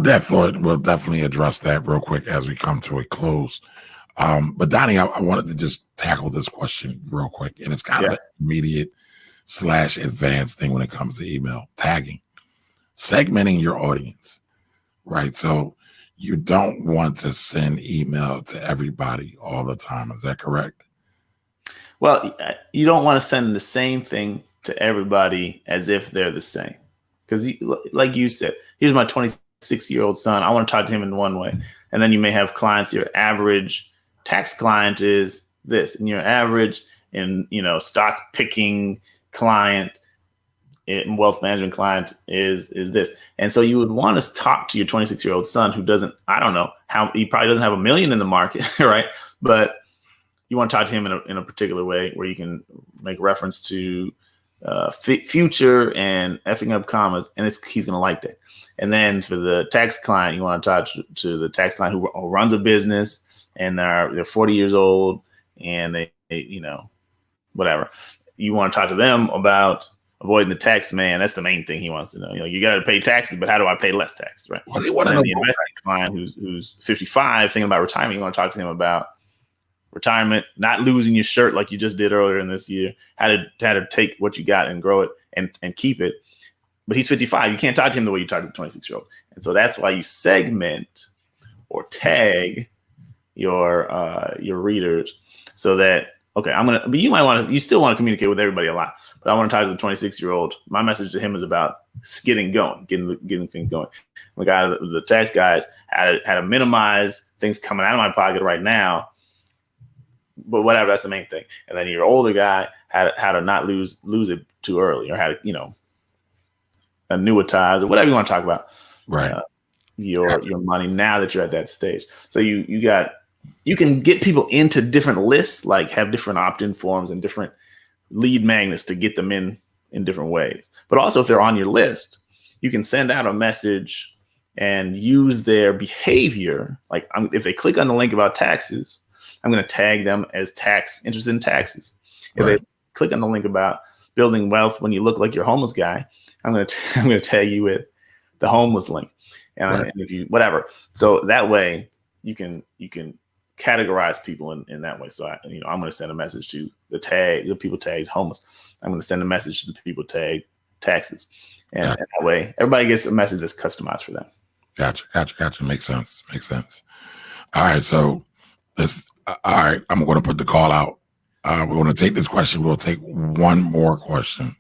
that thought. We'll definitely address that real quick as we come to a close. But Donnie, I wanted to just tackle this question real quick. And it's kind of an immediate / advanced thing when it comes to email tagging, segmenting your audience, right? So you don't want to send email to everybody all the time. Is that correct? Well, you don't want to send the same thing to everybody as if they're the same. Because like you said, here's my 26-year-old son. I want to talk to him in one way. And then you may have clients, your average tax client is this, and your average stock picking client and wealth management client is this. And so you would want to talk to your 26-year-old son who doesn't, I don't know how, he probably doesn't have $1 million in the market, right? But you want to talk to him in a particular way where you can make reference to future and effing up commas, and he's going to like that. And then for the tax client, you want to talk to the tax client who runs a business and they're 40 years old and they whatever. You want to talk to them about avoiding the tax man. That's the main thing he wants to know. You got to pay taxes, but how do I pay less taxes, right? What do you want to And know? the investing client who's 55, thinking about retirement, you want to talk to him about retirement, not losing your shirt like you just did earlier in this year, how to take what you got and grow it and keep it. But he's 55. You can't talk to him the way you talk to the 26-year-old. And so that's why you segment or tag your readers so that, okay, but you still want to communicate with everybody a lot, but I want to talk to the 26-year-old. My message to him is about getting going, getting things going. The tax guys had to minimize things coming out of my pocket right now, but whatever, that's the main thing. And then your older guy had to not lose it too early, or how to, annuitize or whatever you want to talk about. Right. Your money now that you're at that stage. So you can get people into different lists, like have different opt-in forms and different lead magnets to get them in different ways. But also if they're on your list, you can send out a message and use their behavior. Like if they click on the link about taxes, I'm going to tag them as interested in taxes. If they click on the link about building wealth when you look like your homeless guy, I'm going to tag you with the homeless link. And if you, whatever. So that way you can categorize people in that way. So I'm going to send a message to the people tagged homeless. I'm going to send a message to the people tagged taxes. And that way everybody gets a message that's customized for them. Gotcha. Makes sense. All right. So I'm going to put the call out. We're going to take this question. We'll take one more question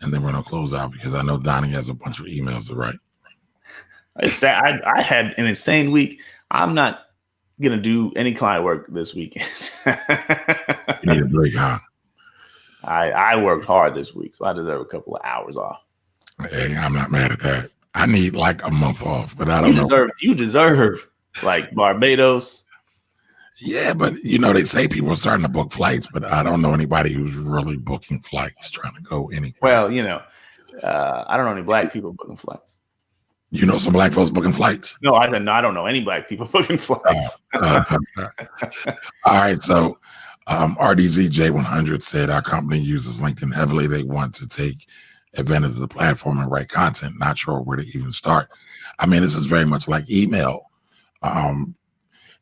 and then we're going to close out because I know Donnie has a bunch of emails to write. I had an insane week. I'm not going to do any client work this weekend. You need a break, huh? I worked hard this week, so I deserve a couple of hours off. Hey, I'm not mad at that. I need like a month off, but I don't know. You deserve like Barbados. Yeah, but they say people are starting to book flights, but I don't know anybody who's really booking flights trying to go anywhere. Well, I don't know any black people booking flights. You know some black folks booking flights? No, I said no. I don't know any black people booking flights. All right, so RDZJ100 said our company uses LinkedIn heavily. They want to take advantage of the platform and write content, not sure where to even start. I mean, this is very much like email. Um,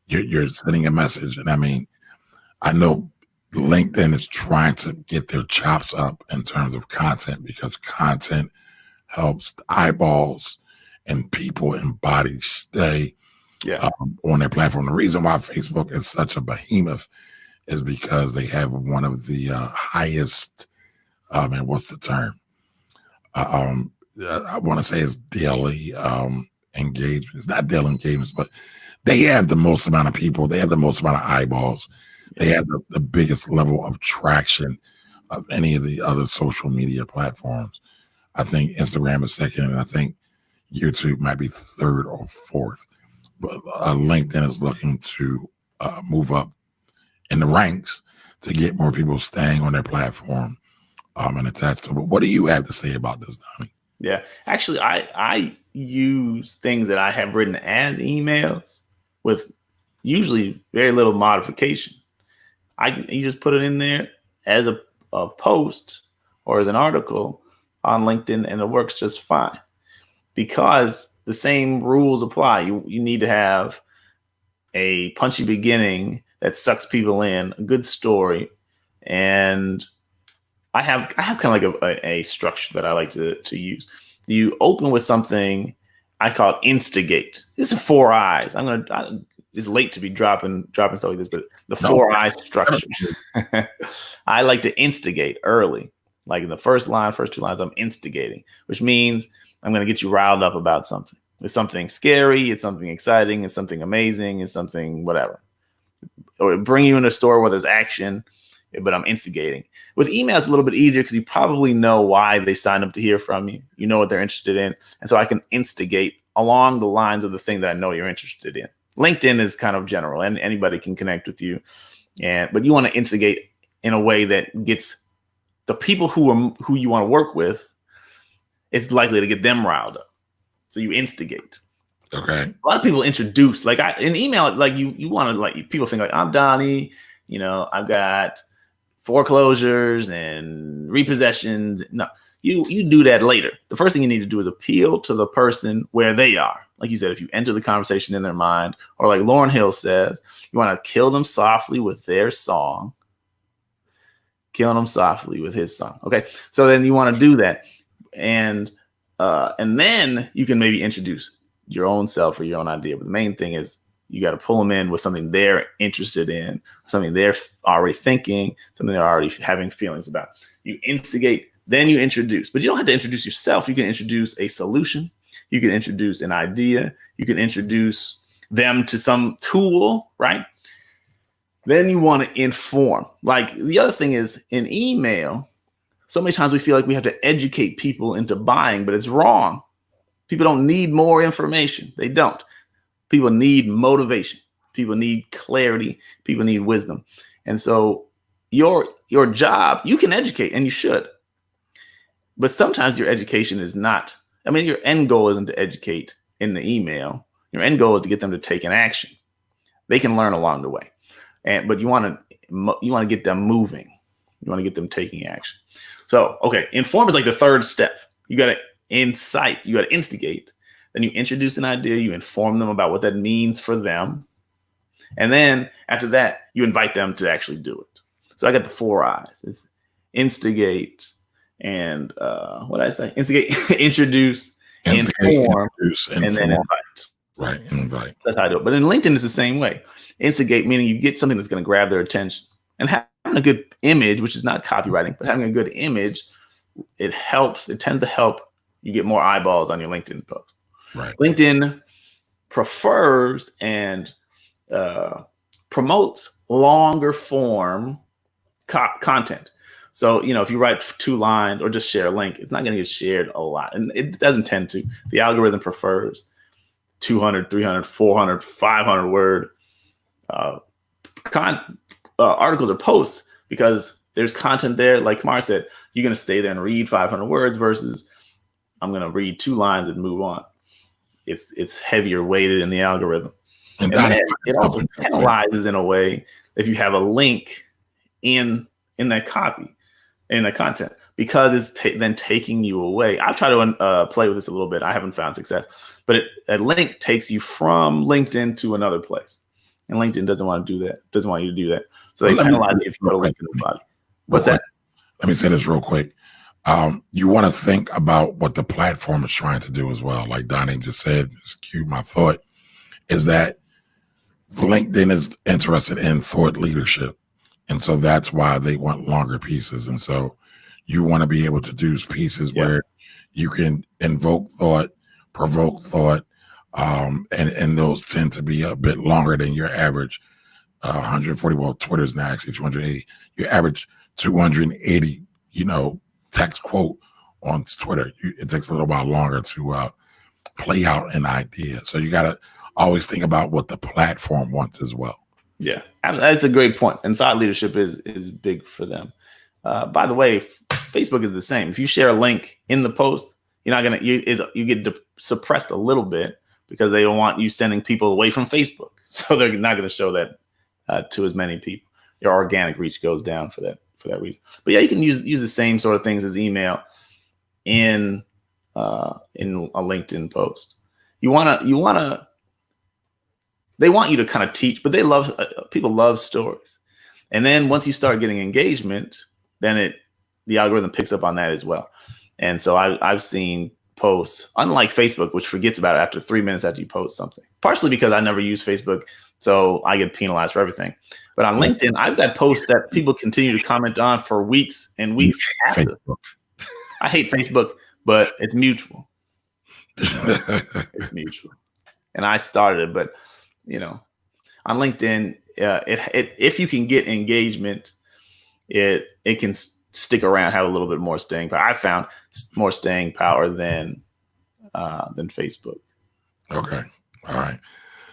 you're sending a message, and I mean, I know LinkedIn is trying to get their chops up in terms of content because content helps the eyeballs and people and bodies stay on their platform. The reason why Facebook is such a behemoth is because they have one of the highest, and what's the term? I want to say it's daily engagement. It's not daily engagements, but they have the most amount of people. They have the most amount of eyeballs. They have the biggest level of traction of any of the other social media platforms. I think Instagram is second, and I think YouTube might be third or fourth. But LinkedIn is looking to move up in the ranks to get more people staying on their platform and attached to it. What do you have to say about this, Donnie? Yeah, actually, I use things that I have written as emails with usually very little modification. You just put it in there as a post or as an article on LinkedIn, and it works just fine because the same rules apply. You need to have a punchy beginning that sucks people in, a good story, and I have kind of like a structure that I like to use. You open with something I call instigate. This is 4 eyes. It's late to be dropping stuff like this, but the 4 eyes structure. I like to instigate early. Like in the first 2 lines, I'm instigating, which means I'm going to get you riled up about something. It's something scary. It's something exciting. It's something amazing. It's something whatever. Or bring you in a store where there's action, but I'm instigating. With email, it's a little bit easier because you probably know why they signed up to hear from you. You know what they're interested in. And so I can instigate along the lines of the thing that I know you're interested in. LinkedIn is kind of general and anybody can connect with you. But you want to instigate in a way that gets the people who you want to work with, it's likely to get them riled up. So you instigate. Okay. A lot of people introduce, like in email, like you want to, like, people think like, I'm Donnie, I've got foreclosures and repossessions. No, you do that later. The first thing you need to do is appeal to the person where they are. Like you said, if you enter the conversation in their mind, or like Lauryn Hill says, you want to kill them softly with their song. Killing them softly with his song. Okay. So then you want to do that. And then you can maybe introduce your own self or your own idea. But the main thing is you got to pull them in with something they're interested in, something they're already thinking, something they're already having feelings about. You instigate, then you introduce. But you don't have to introduce yourself. You can introduce a solution. You can introduce an idea. You can introduce them to some tool, right? Then you want to inform. Like the other thing is in email, so many times we feel like we have to educate people into buying, but it's wrong. People don't need more information. They don't. People need motivation. People need clarity. People need wisdom. And so your job, you can educate and you should. But sometimes your education is not, your end goal isn't to educate in the email. Your end goal is to get them to take an action. They can learn along the way. But you want to get them moving. You want to get them taking action. So, okay, inform is like the third step. You got to incite, you got to instigate. Then you introduce an idea, you inform them about what that means for them. And then after that, you invite them to actually do it. So I got the 4 eyes. It's instigate and what did I say? Instigate, introduce, inform, and then invite. Right, invite. That's how I do it. But in LinkedIn, it's the same way. Instigate, meaning you get something that's going to grab their attention. And having a good image, which is not copywriting, but having a good image, it tends to help you get more eyeballs on your LinkedIn post. Right. LinkedIn prefers and promotes longer form content. So, if you write 2 lines or just share a link, it's not going to get shared a lot. And it doesn't tend to. The algorithm prefers 200, 300, 400, 500 word articles or posts because there's content there. Like Kamar said, you're going to stay there and read 500 words versus I'm going to read 2 lines and move on. It's heavier weighted in the algorithm. And then it also penalizes in a way if you have a link in that copy, in that content. because it's then taking you away. I've tried to play with this a little bit. I haven't found success, but a link takes you from LinkedIn to another place, and LinkedIn doesn't want to do that. Doesn't want you to do that. So they penalize you if you go to link in the body. What's that? Let me say this real quick. You want to think about what the platform is trying to do as well. Like Donnie just said, it's cute. My thought is that LinkedIn is interested in thought leadership. And so that's why they want longer pieces. And so you want to be able to do pieces where you can invoke thought, provoke thought, and those tend to be a bit longer than your average 140. Well, Twitter's now actually 280. Your average 280, text quote on Twitter. It takes a little while longer to play out an idea. So you got to always think about what the platform wants as well. Yeah, that's a great point. And thought leadership is big for them. By the way, Facebook is the same. If you share a link in the post, you're not gonna you get suppressed a little bit because they don't want you sending people away from Facebook. So they're not going to show that to as many people. Your organic reach goes down for that reason. But yeah, you can use the same sort of things as email in a LinkedIn post. They want you to kind of teach, but people love stories. And then once you start getting engagement, then the algorithm picks up on that as well. And so I've seen posts, unlike Facebook, which forgets about it after 3 minutes after you post something, partially because I never use Facebook, so I get penalized for everything. But on LinkedIn, I've got posts that people continue to comment on for weeks and weeks after. I hate Facebook, but it's mutual. It's mutual. And I started it, but on LinkedIn, if you can get engagement, it can stick around, have a little bit more staying power. I found more staying power than Facebook. Okay. All right.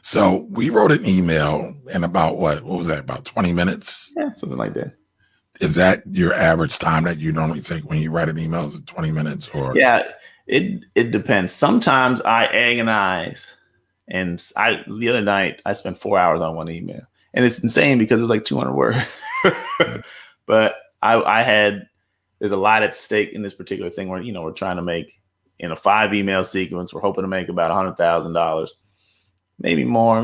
So we wrote an email in about what was that? About 20 minutes? Yeah, something like that. Is that your average time that you normally take when you write an email? Is it 20 minutes or? Yeah, it depends. Sometimes I agonize. And the other night I spent 4 hours on one email, and it's insane because it was like 200 words. But there's a lot at stake in this particular thing where, we're trying to make in a 5 email sequence, we're hoping to make about $100,000, maybe more,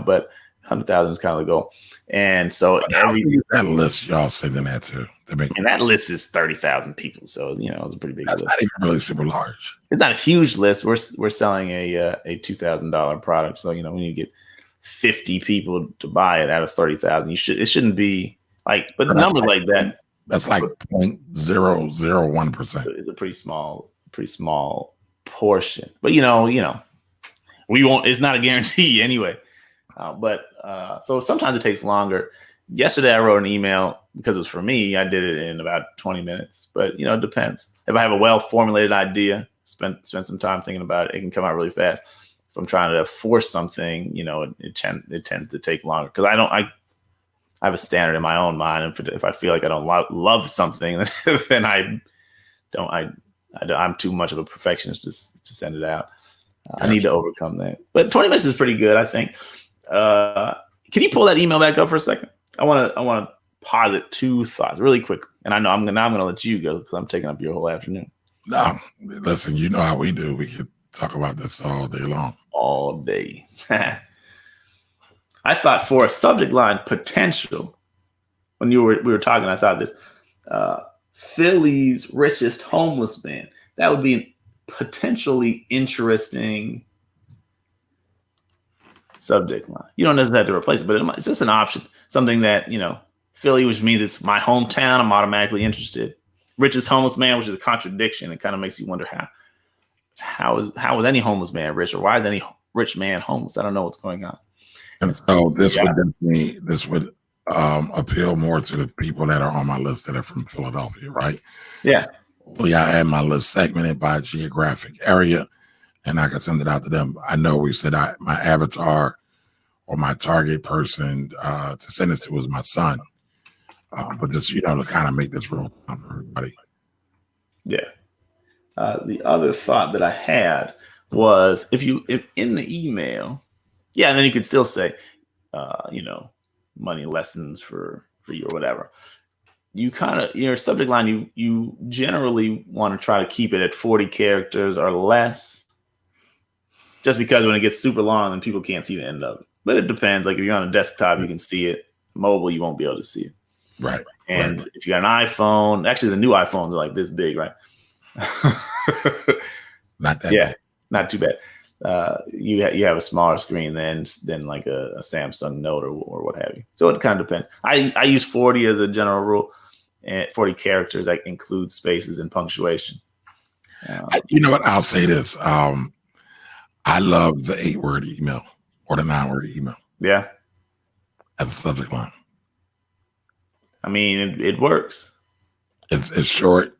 but 100,000 is kind of the goal. And so that list y'all sending that to and that list is 30,000 people. So, it's a pretty big list. That's not even really super large. It's not a huge list. We're selling a $2,000 product. So, we need to get 50 people to buy it out of 30,000. It shouldn't be like, but numbers like that. That's like 0.001%. It's a pretty small portion, but we won't, it's not a guarantee anyway. So sometimes it takes longer. Yesterday I wrote an email because it was for me. I did it in about 20 minutes, but it depends. If I have a well-formulated idea, spend some time thinking about it, it can come out really fast. If I'm trying to force something, it tends to take longer because I have a standard in my own mind. And if I feel like I don't love something, then I'm too much of a perfectionist to send it out. I need to overcome that. But 20 minutes is pretty good, I think. Can you pull that email back up for a second? I want to posit 2 thoughts really quickly. And I know I'm going to let you go because I'm taking up your whole afternoon. No, listen, you know how we do. We could talk about this all day long. All day. I thought for a subject line potential, when we were talking, I thought this Philly's richest homeless man. That would be an potentially interesting subject line. You don't necessarily have to replace it, but it's just an option. Something that, Philly, which means it's my hometown, I'm automatically interested. Richest homeless man, which is a contradiction. It kind of makes you wonder how is any homeless man rich, or why is any rich man homeless? I don't know what's going on. And so this would appeal more to the people that are on my list that are from Philadelphia, right? Yeah. Well, I had my list segmented by geographic area, and I can send it out to them. I know we said my avatar or my target person to send this to was my son, but just to kind of make this real fun for everybody. Yeah. The other thought that I had was if in the email, and then you could still say, money lessons for you or whatever. you kind of, your subject line, you generally want to try to keep it at 40 characters or less, just because when it gets super long, then people can't see the end of it. But it depends. Like if you're on a desktop, you can see it. Mobile, you won't be able to see it. Right. And right. if you got an iPhone, actually the new iPhones are like this big, right? Not that yeah, big. not too bad. You have a smaller screen than like a Samsung Note or what have you. So it kind of depends. I use 40 as a general rule, and 40 characters that includes spaces and punctuation. You know what? I'll say this. I love the 8-word email or the 9-word email. Yeah. As a subject line. I mean, it works. It's short,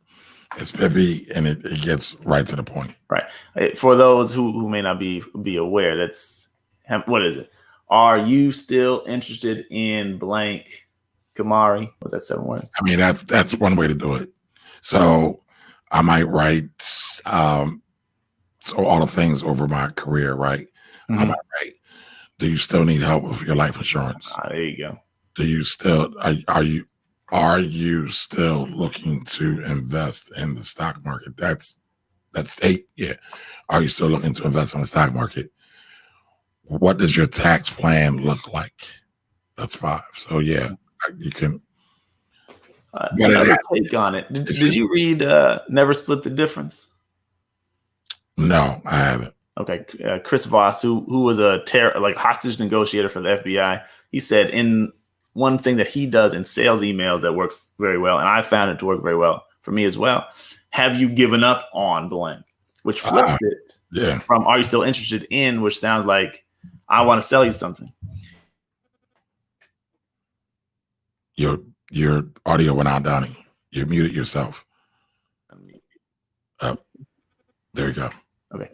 it's pithy, and it gets right to the point. Right. For those who may not be aware, that's what is it? Are you still interested in blank, Kamari? Was that 7 words? I mean, that's one way to do it. So I might write so all the things over my career, right? Mm-hmm. I might write, do you still need help with your life insurance? There you go. Do you still are you still looking to invest in the stock market? That's 8. Yeah. Are you still looking to invest in the stock market? What does your tax plan look like? That's 5. So yeah, you can. Another take on it. Did you read Never Split the Difference? No, I haven't. Okay, Chris Voss, who was a hostage negotiator for the FBI, he said in one thing that he does in sales emails that works very well, and I found it to work very well for me as well. Have you given up on blank? Which flips it from are you still interested in, which sounds like I want to sell you something. Your audio went out, Donnie. You muted yourself. Oh, there you go. Okay.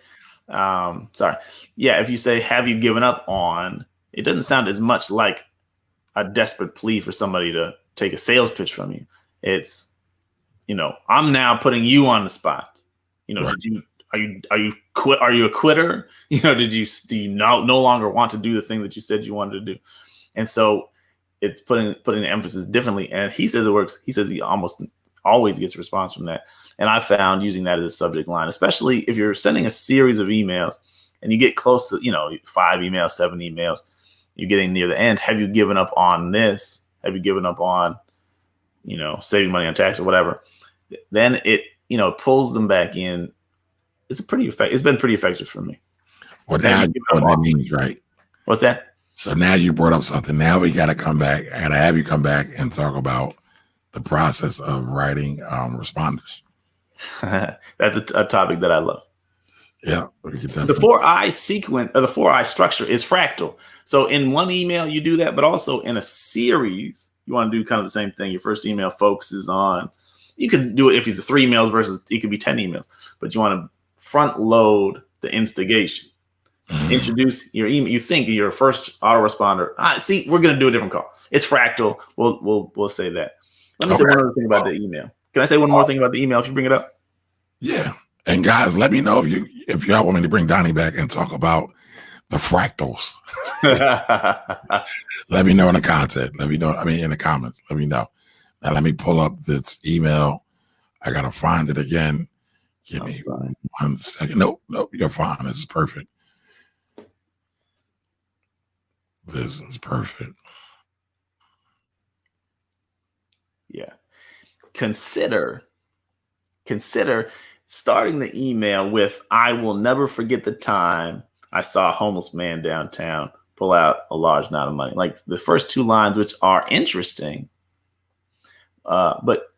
Sorry. Yeah, if you say, have you given up on, it doesn't sound as much like a desperate plea for somebody to take a sales pitch from you. It's, I'm now putting you on the spot. Right. Are you a quitter? Do you no longer want to do the thing that you said you wanted to do? And so it's putting the emphasis differently. And he says it works. He says he almost always gets a response from that. And I found using that as a subject line, especially if you're sending a series of emails and you get close to, 5 emails, 7 emails, you're getting near the end. Have you given up on this? Have you given up on, saving money on tax or whatever? Then it, pulls them back in. It's been pretty effective for me. Well, now you know what that means, right? What's that? So now you brought up something. Now we got to come back. I got to have you come back and talk about the process of writing responders. That's a topic that I love. Yeah. The 4I sequence or the 4I structure is fractal. So in one email, you do that, but also in a series, you want to do kind of the same thing. Your first email focuses on, you could do it if it's 3 emails versus it could be 10 emails, but you want to front load the instigation. Mm-hmm. Introduce your email. You think your first autoresponder. See, we're going to do a different call. It's fractal. We'll say that. Let me say one other thing about the email. Can I say one more thing about the email if you bring it up? Yeah. And guys, let me know if y'all want me to bring Donnie back and talk about the fractals. Let me know in the content. Let me know. In the comments. Let me know. Now let me pull up this email. I gotta find it again. Give me 1 second. No, you're fine. This is perfect. This is perfect. Yeah. Consider starting the email with, I will never forget the time I saw a homeless man downtown pull out a large amount of money. Like the first 2 lines, which are interesting, but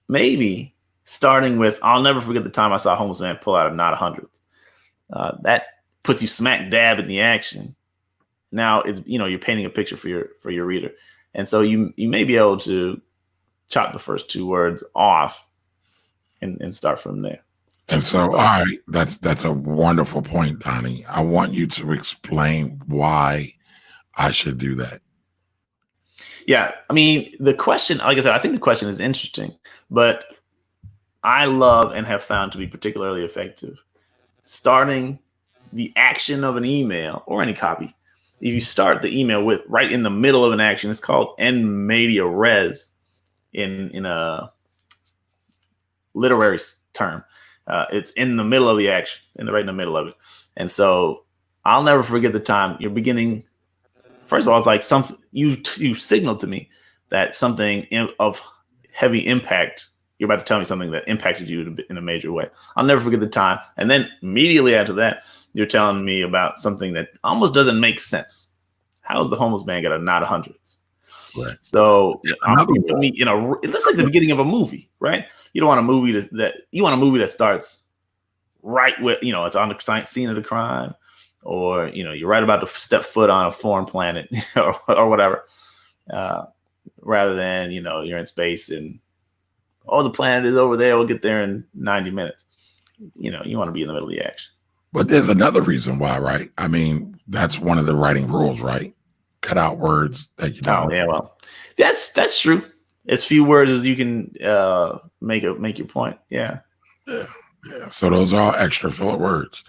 maybe starting with, I'll never forget the time I saw a homeless man pull out a knot of hundreds. That puts you smack dab in the action. Now it's, you're painting a picture for your reader. And so you may be able to chop the first 2 words off and start from there. And so, all right, that's a wonderful point, Donnie. I want you to explain why I should do that. Yeah, the question, like I said, I think the question is interesting, but I love and have found to be particularly effective starting the action of an email or any copy. If you start the email with right in the middle of an action, it's called en media res in a literary term. It's in the middle of the action, right in the middle of it. And so I'll never forget the time you're beginning. First of all, it's like something you signaled to me that something of heavy impact. You're about to tell me something that impacted you in a major way. I'll never forget the time. And then immediately after that, you're telling me about something that almost doesn't make sense. How is the homeless man got a knot of hundreds? Right. So it looks like the beginning of a movie, right? You don't want a movie that starts right with, it's on the scene of the crime, or, you're right about to step foot on a foreign planet or whatever, rather than, you're in space and, the planet is over there. We'll get there in 90 minutes. You want to be in the middle of the action. But there's another reason why, right? I mean, that's one of the writing rules, right? Cut out words that you don't. Oh, yeah, well, that's true. As few words as you can make your point. Yeah. Yeah. So those are all extra filler words.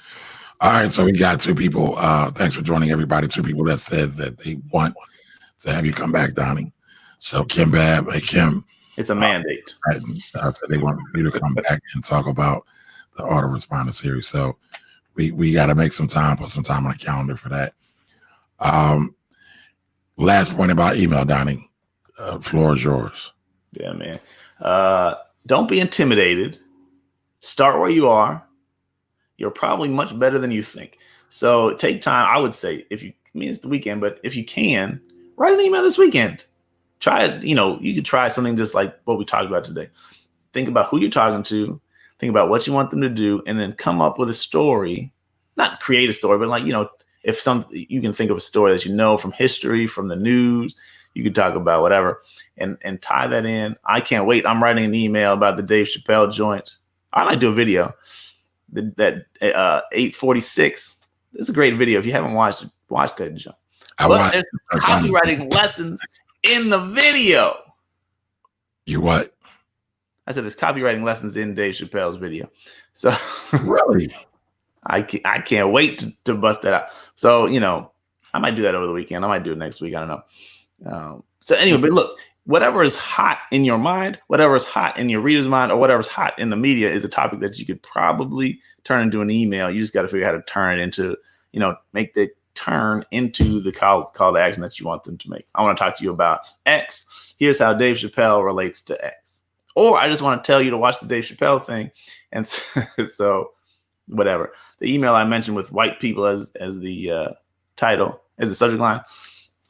All right. So we got two people. Thanks for joining, everybody. Two people that said that they want to have you come back, Donnie. So Kim Babb, hey Kim. It's a mandate. So they want you to come back and talk about the autoresponder series. So we got to make some time, put some time on the calendar for that. Last point about email, Donnie. Floor is yours. Yeah, man. Don't be intimidated. Start where you are. You're probably much better than you think. So take time. I would say it's the weekend, but if you can, write an email this weekend. Try it. You could try something just like what we talked about today. Think about who you're talking to. Think about what you want them to do, and then come up with a story. Not create a story, but if you can think of a story that from history, from the news. You could talk about whatever, and tie that in. I can't wait. I'm writing an email about the Dave Chappelle joint. I might do a video. That 846. It's a great video. If you haven't watched it, watch that jump. But there's copywriting lessons in the video. You what? I said there's copywriting lessons in Dave Chappelle's video. So really, I can't wait to bust that out. So I might do that over the weekend. I might do it next week. I don't know. So anyway, but look, whatever is hot in your mind, whatever is hot in your reader's mind, or whatever's hot in the media is a topic that you could probably turn into an email. You just got to figure out how to turn it into, make the turn into the call to action that you want them to make. I want to talk to you about X. Here's how Dave Chappelle relates to X. Or I just want to tell you to watch the Dave Chappelle thing. And so whatever. The email I mentioned with white people as the title, as the subject line,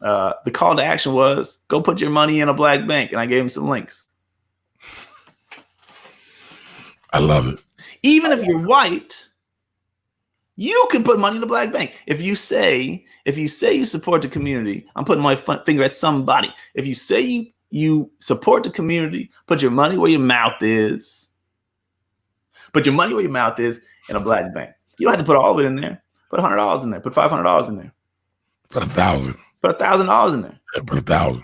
the call to action was go put your money in a black bank. And I gave him some links. I love it. Even if you're white, you can put money in a black bank. If you say you support the community, I'm putting my finger at somebody. If you say you support the community, put your money where your mouth is. Put your money where your mouth is in a black bank. You don't have to put all of it in there. Put $100 in there. Put $500 in there. Put $1,000. Put $1,000 in there. Yeah, put $1,000.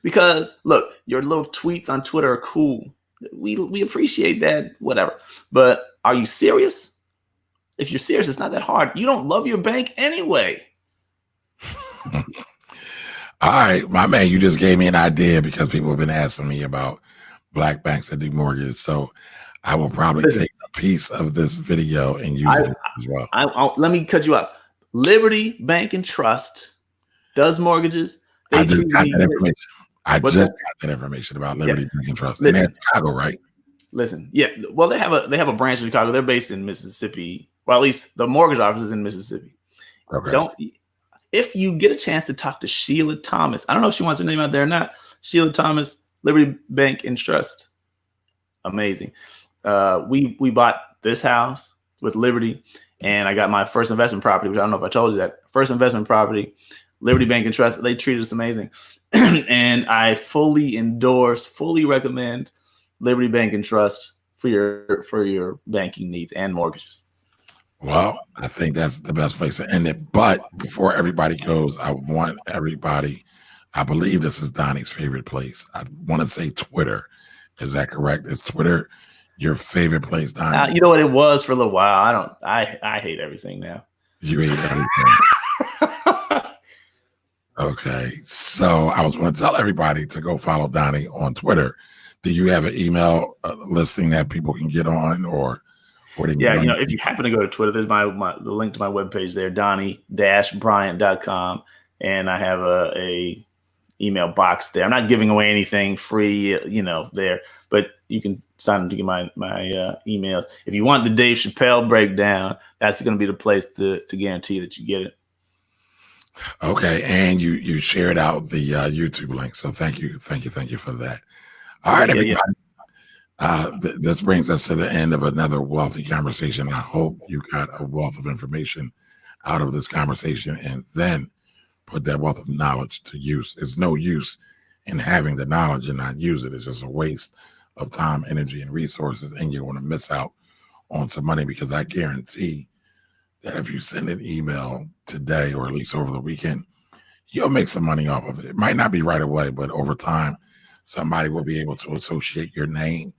Because look, your little tweets on Twitter are cool. We appreciate that, whatever. But are you serious? If you're serious, it's not that hard. You don't love your bank anyway. All right, my man, you just gave me an idea because people have been asking me about black banks that do mortgages. So I will probably take a piece of this video and use it as well. Let me cut you off. Liberty Bank and Trust does mortgages. I just got that information. I just got that information about Liberty Bank and Trust. And they're in Chicago, right? Listen, yeah. Well, they have a branch in Chicago. They're based in Mississippi. Well, at least the mortgage office is in Mississippi. Okay. If you get a chance to talk to Sheila Thomas, I don't know if she wants her name out there or not. Sheila Thomas, Liberty Bank and Trust. Amazing. We bought this house with Liberty, and I got my first investment property, which I don't know if I told you that. First investment property, Liberty Bank and Trust. They treated us amazing. And I fully endorse, fully recommend Liberty Bank and Trust for your banking needs and mortgages. Well, I think that's the best place to end it. But before everybody goes, I want everybody, I believe this is Donnie's favorite place. I want to say Twitter. Is that correct? Is Twitter your favorite place, Donnie? You know what? It was for a little while. I hate everything now. You hate everything. Okay. So I was going to tell everybody to go follow Donnie on Twitter. Do you have an email listing that people can get on, or they can Yeah, get on? if you happen to go to Twitter, there's the link to my webpage there, Donnie-Bryant.com, and I have a email box there. I'm not giving away anything free, there, but you can sign up to get my emails. If you want the Dave Chappelle breakdown, that's going to be the place to guarantee that you get it. Okay, and you shared out the YouTube link, so thank you for that. All right, everybody. This brings us to the end of another wealthy conversation. I hope you got a wealth of information out of this conversation, and then put that wealth of knowledge to use. There's no use in having the knowledge and not use it. It's just a waste of time, energy, and resources, and you're going to miss out on some money, because I guarantee that if you send an email today, or at least over the weekend, you'll make some money off of it. It might not be right away, but over time, somebody will be able to associate your name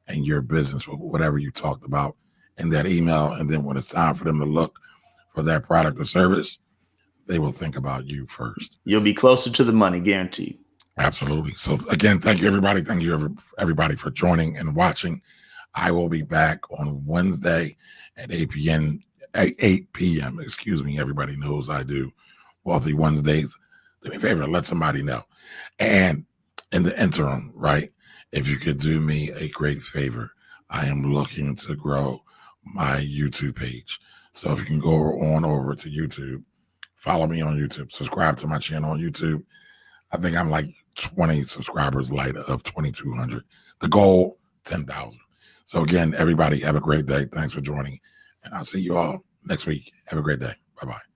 and your business with whatever you talked about in that email. And then when it's time for them to look for that product or service, they will think about you first. You'll be closer to the money, guaranteed. Absolutely. So again, thank you, everybody. Thank you, everybody, for joining and watching. I will be back on Wednesday at 8 p.m. Excuse me. Everybody knows I do Wealthy Wednesdays. Do me a favor, let somebody know. And in the interim, right, if you could do me a great favor, I am looking to grow my YouTube page. So if you can go on over to YouTube, follow me on YouTube, subscribe to my channel on YouTube. I think I'm like 20 subscribers light of 2,200. The goal, 10,000. So again, everybody have a great day. Thanks for joining. And I'll see you all next week. Have a great day. Bye-bye.